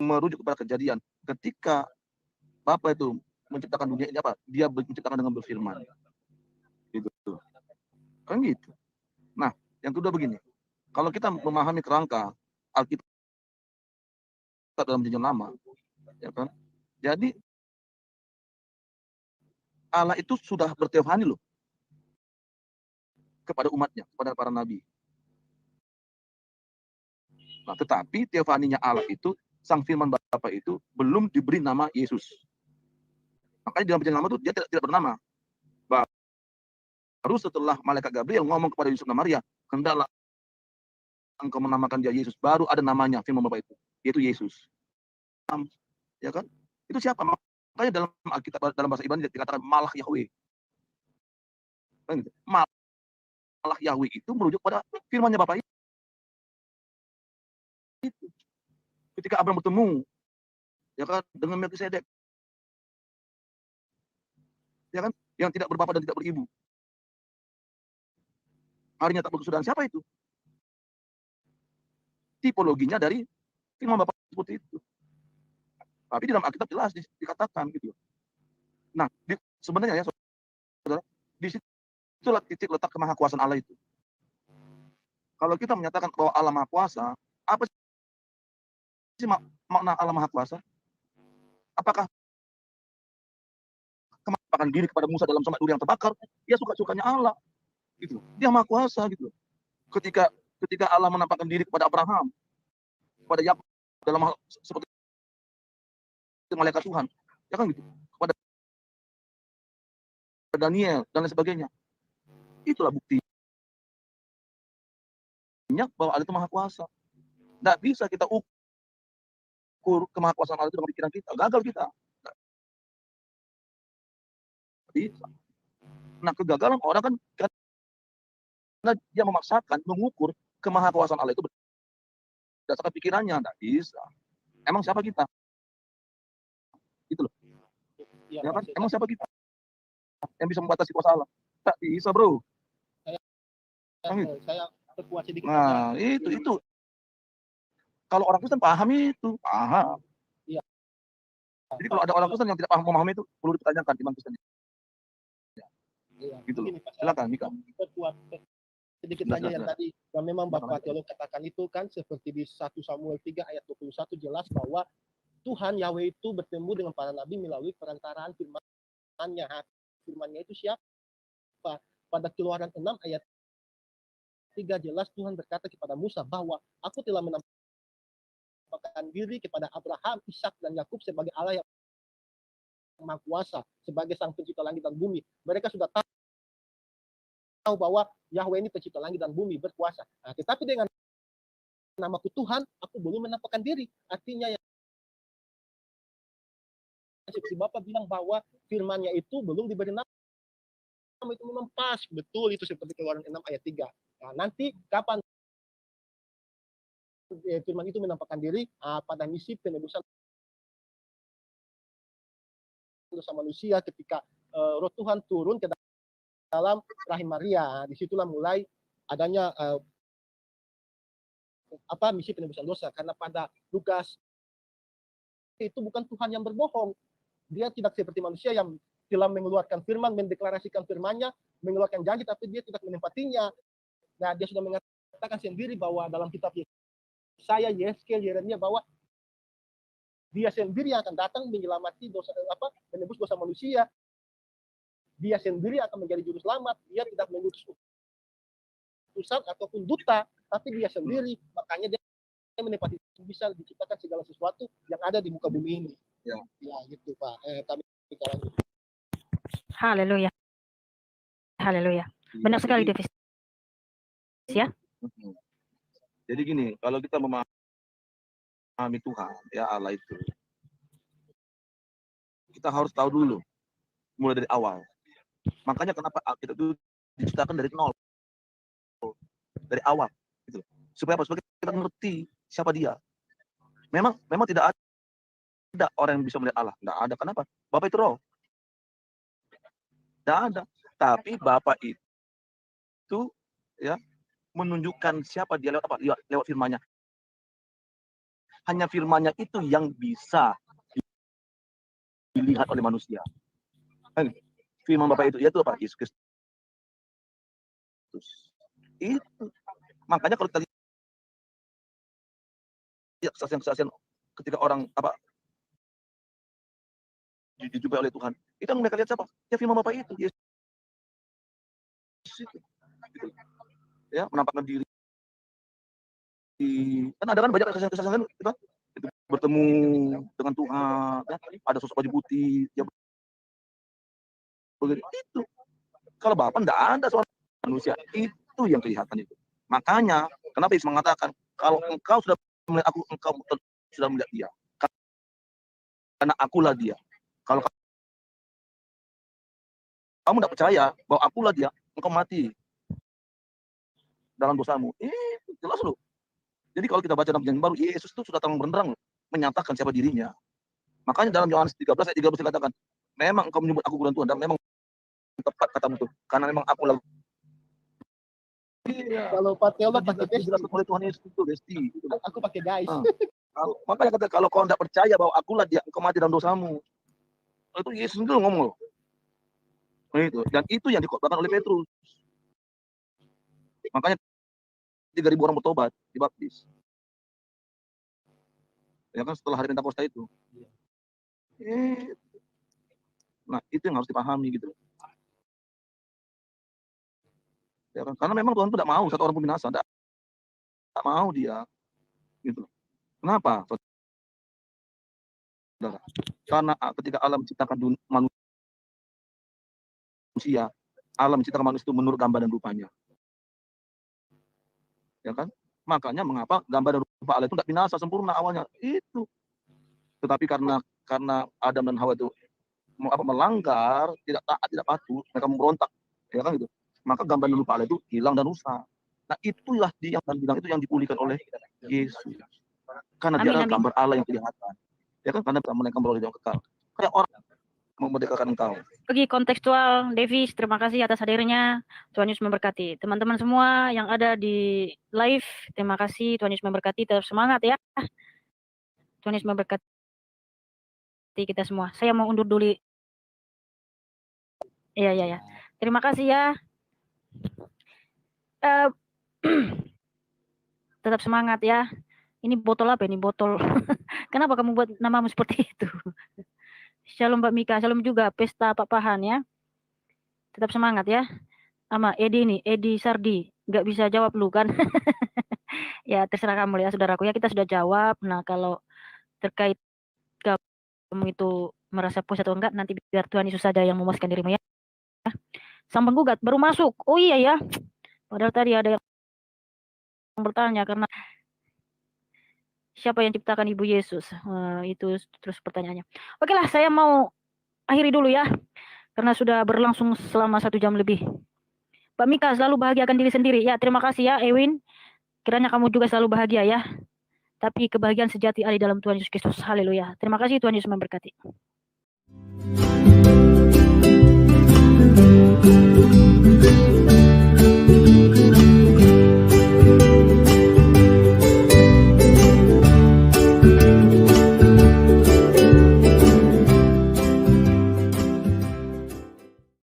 merujuk kepada kejadian, ketika Bapa itu menciptakan dunia ini apa? Dia menciptakan dengan berfirman, gitu. Kan gitu. Nah, yang kedua begini, kalau kita memahami kerangka Alkitab dalam Perjanjian Lama, ya kan? Jadi Allah itu sudah berteofani loh kepada umatnya, kepada para nabi. Nah, tetapi teofaninya Allah itu, Sang Firman Bapa itu belum diberi nama Yesus. Makanya dalam perjanjian lama itu dia tidak bernama. Baru setelah malaikat Gabriel ngomong kepada Yusuf dan Maria, hendaklah engkau menamakan dia Yesus. Baru ada namanya Firman Bapa itu, yaitu Yesus. Ya kan? Itu siapa? Makanya dalam Alkitab, dalam bahasa Ibrani dikatakan Malah Yahweh. Kan gitu. Malah Yahweh itu merujuk pada firman-Nya Bapa itu. Ketika Abraham bertemu, ya kan, dengan Melkisedek, ya kan, yang tidak berbapa dan tidak beribu. Harinya tak berkesudahan, siapa itu? Tipologinya dari firman Bapa seperti itu. Tapi di dalam Alkitab jelas dikatakan gitu. Nah, sebenarnya ya saudara, di situlah titik letak kemahakuasaan Allah itu. Kalau kita menyatakan bahwa Allah Maha Kuasa, apa sih makna Allah Maha Kuasa? Apakah menampakkan diri kepada Musa dalam semak duri yang terbakar? Dia suka-sukanya Allah. Gitu. Dia Maha Kuasa gitu. Ketika Allah menampakkan diri kepada Abraham, kepada Yakub dalam hal seperti malaikat Tuhan, ya kan gitu. Kepada Daniel dan lain sebagainya. Itulah buktinya bahwa Allah itu Maha Kuasa. Tidak bisa kita ukur kemahakuasaan Allah itu dengan pikiran kita. Gagal kita. Bisa. Nah, kegagalan orang kan karena dia memaksakan mengukur kemahakuasaan Allah itu berdasarkan pikirannya. Tidak bisa. Emang siapa kita? Gitu loh. Ya kan? Emang siapa kita yang bisa membatasi kuasa Allah? Tak bisa, bro.
Saya terkuat sedikit.
Nah, itu. Kalau orang Kristen paham itu, paham.
Iya.
Jadi kalau ada orang Kristen yang tidak paham memahami itu, perlu ditanyakan iman Kristen.
Iya.
Gitu loh.
Begini, Pak,
Silakan, Mika.
Terkuat sedikit saja yang tadi yang memang Bapak Teolog katakan itu kan seperti di 1 Samuel 3 ayat 21 jelas bahwa Tuhan Yahweh itu bertemu dengan para nabi melalui perantaraan firman-Nya. Firman-Nya itu siapa? Pada Keluaran 6 ayat 3 jelas Tuhan berkata kepada Musa bahwa aku telah menampakkan diri kepada Abraham, Ishak dan Yakub sebagai Allah yang Maha Kuasa, sebagai Sang Pencipta langit dan bumi. Mereka sudah tahu bahwa Yahweh ini pencipta langit dan bumi, berkuasa. Nah, tetapi dengan namaku Tuhan, aku belum menampakkan diri. Artinya yang seperti Bapak bilang bahwa firman-Nya itu belum diberi nama, itu memang pas. Betul, itu seperti Keluaran 6 ayat 3. Nah, nanti kapan firman itu menampakkan diri pada misi penebusan dosa manusia ketika Roh Tuhan turun ke dalam rahim Maria. Disitulah mulai adanya misi penebusan dosa, karena pada Lukas itu bukan Tuhan yang berbohong. Dia tidak seperti manusia yang telah mengeluarkan firman, mendeklarasikan firman-Nya, mengeluarkan janji tapi dia tidak menempatinya. Nah, dia sudah mengatakan sendiri bahwa dalam kitab Yesaya, Yeskel, Yeremia bahwa dia sendiri yang akan datang menyelamati dosa, menebus dosa manusia. Dia sendiri akan menjadi juru selamat. Dia tidak mengutus utusan ataupun duta, tapi dia sendiri. Makanya dia menepati, bisa diciptakan segala sesuatu yang ada di muka bumi ini. Ya gitu Pak. Kami lanjut.
Haleluya. Haleluya. Benar sekali, Davis. Ya.
Jadi gini, kalau kita memahami Tuhan, ya Allah itu, kita harus tahu dulu, mulai dari awal. Makanya kenapa kita itu diciptakan dari nol, dari awal, gitu. Supaya apa? Supaya kita ngerti siapa Dia. Memang tidak ada orang yang bisa melihat Allah. Tidak ada. Kenapa? Bapak itu roh. Tidak ada. Tapi Bapak itu ya menunjukkan siapa Dia lewat apa? Lewat firman-Nya. Hanya firman-Nya itu yang bisa dilihat oleh manusia. Firman Bapak itu, yaitu apa? Yesus Kristus. Itu. Makanya kalau kita lihat kesaksian-kesaksian ketika orang dijumpai oleh Tuhan, Itu yang mereka lihat siapa? Ya firman Bapa itu, Yesus itu. Gitu. Ya, menampakkan diri. Kan ada kan banyak kesaksian kita itu bertemu dengan Tuhan, ya. Ada sosok baju putih, ya begitu. Itu. Kalau Bapa enggak ada soal manusia, itu yang kelihatan itu. Makanya, kenapa Yesus mengatakan, kalau engkau sudah melihat aku, engkau sudah melihat dia. Karena akulah dia. Kalau kamu tidak percaya bahwa akulah dia, engkau mati dalam dosamu. Jelas loh. Jadi kalau kita baca dalam Perjanjian Baru, Yesus itu sudah terang benderang menyatakan siapa dirinya. Makanya dalam Yohanes 13 ayat 13 dikatakan, memang engkau menyebut aku bukan Tuhan, dan memang tepat katamu itu, karena memang aku lalu.
Kalau Pak Teolog pakai besti.
Dijelaskan oleh Tuhan Yesus itu, Besti.
Aku pakai guys.
Makanya kata kalau kau tidak percaya bahwa akulah dia, engkau mati dalam dosamu. Itu Yesus itu ngomong loh. Itu. Dan itu yang dikotbahkan oleh Petrus. Makanya 3.000 orang bertobat, dibaptis. Ya kan setelah hari Pentakosta itu. Nah, itu yang harus dipahami gitu. Ya kan? Karena memang Tuhan itu tidak mau satu orang pun binasa, tidak mau dia. Gitu. Kenapa? Saudara? Karena ketika Allah menciptakan manusia, Allah menciptakan manusia itu menurut gambar dan rupanya. Ya kan? Makanya mengapa gambar dan rupa Allah itu tidak binasa sempurna awalnya itu. Tetapi karena Adam dan Hawa itu melanggar, tidak taat, tidak patuh, mereka memberontak, ya kan gitu. Maka gambar dan rupa Allah itu hilang dan rusak. Nah, itulah dia yang bilang itu yang dipulihkan oleh Yesus. Karena dia adalah gambar Allah yang kelihatan. Ya kan, karena mereka memperoleh yang kekal. Kayak orang memerdekakan engkau.
Bagi kontekstual, Davis, terima kasih atas hadirnya. Tuhan Yesus memberkati. Teman-teman semua yang ada di live, terima kasih. Tuhan Yesus memberkati. Tetap semangat ya. Tuhan Yesus memberkati kita semua. Saya mau undur dulu. Iya. Terima kasih ya. Tetap semangat ya. Ini botol apa ini? Botol. Kenapa kamu buat namamu seperti itu? Shalom Mbak Mika, shalom juga Pesta Pak Pahan ya. Tetap semangat ya. Sama Edi Sardi, nggak bisa jawab lu kan? Ya terserah kamu ya saudaraku ya, kita sudah jawab. Nah kalau terkait kamu itu merasa puas atau enggak, nanti biar Tuhan Yesus saja yang memuaskan dirimu ya. Sang penggugat baru masuk. Oh iya ya. Padahal tadi ada yang bertanya karena siapa yang ciptakan Ibu Yesus? Itu terus pertanyaannya. Oke lah, saya mau akhiri dulu ya. Karena sudah berlangsung selama 1 jam lebih. Mbak Mika, selalu bahagiakan diri sendiri. Ya, terima kasih ya, Ewin. Kiranya kamu juga selalu bahagia ya. Tapi kebahagiaan sejati ada di dalam Tuhan Yesus Kristus. Haleluya. Terima kasih, Tuhan Yesus memberkati.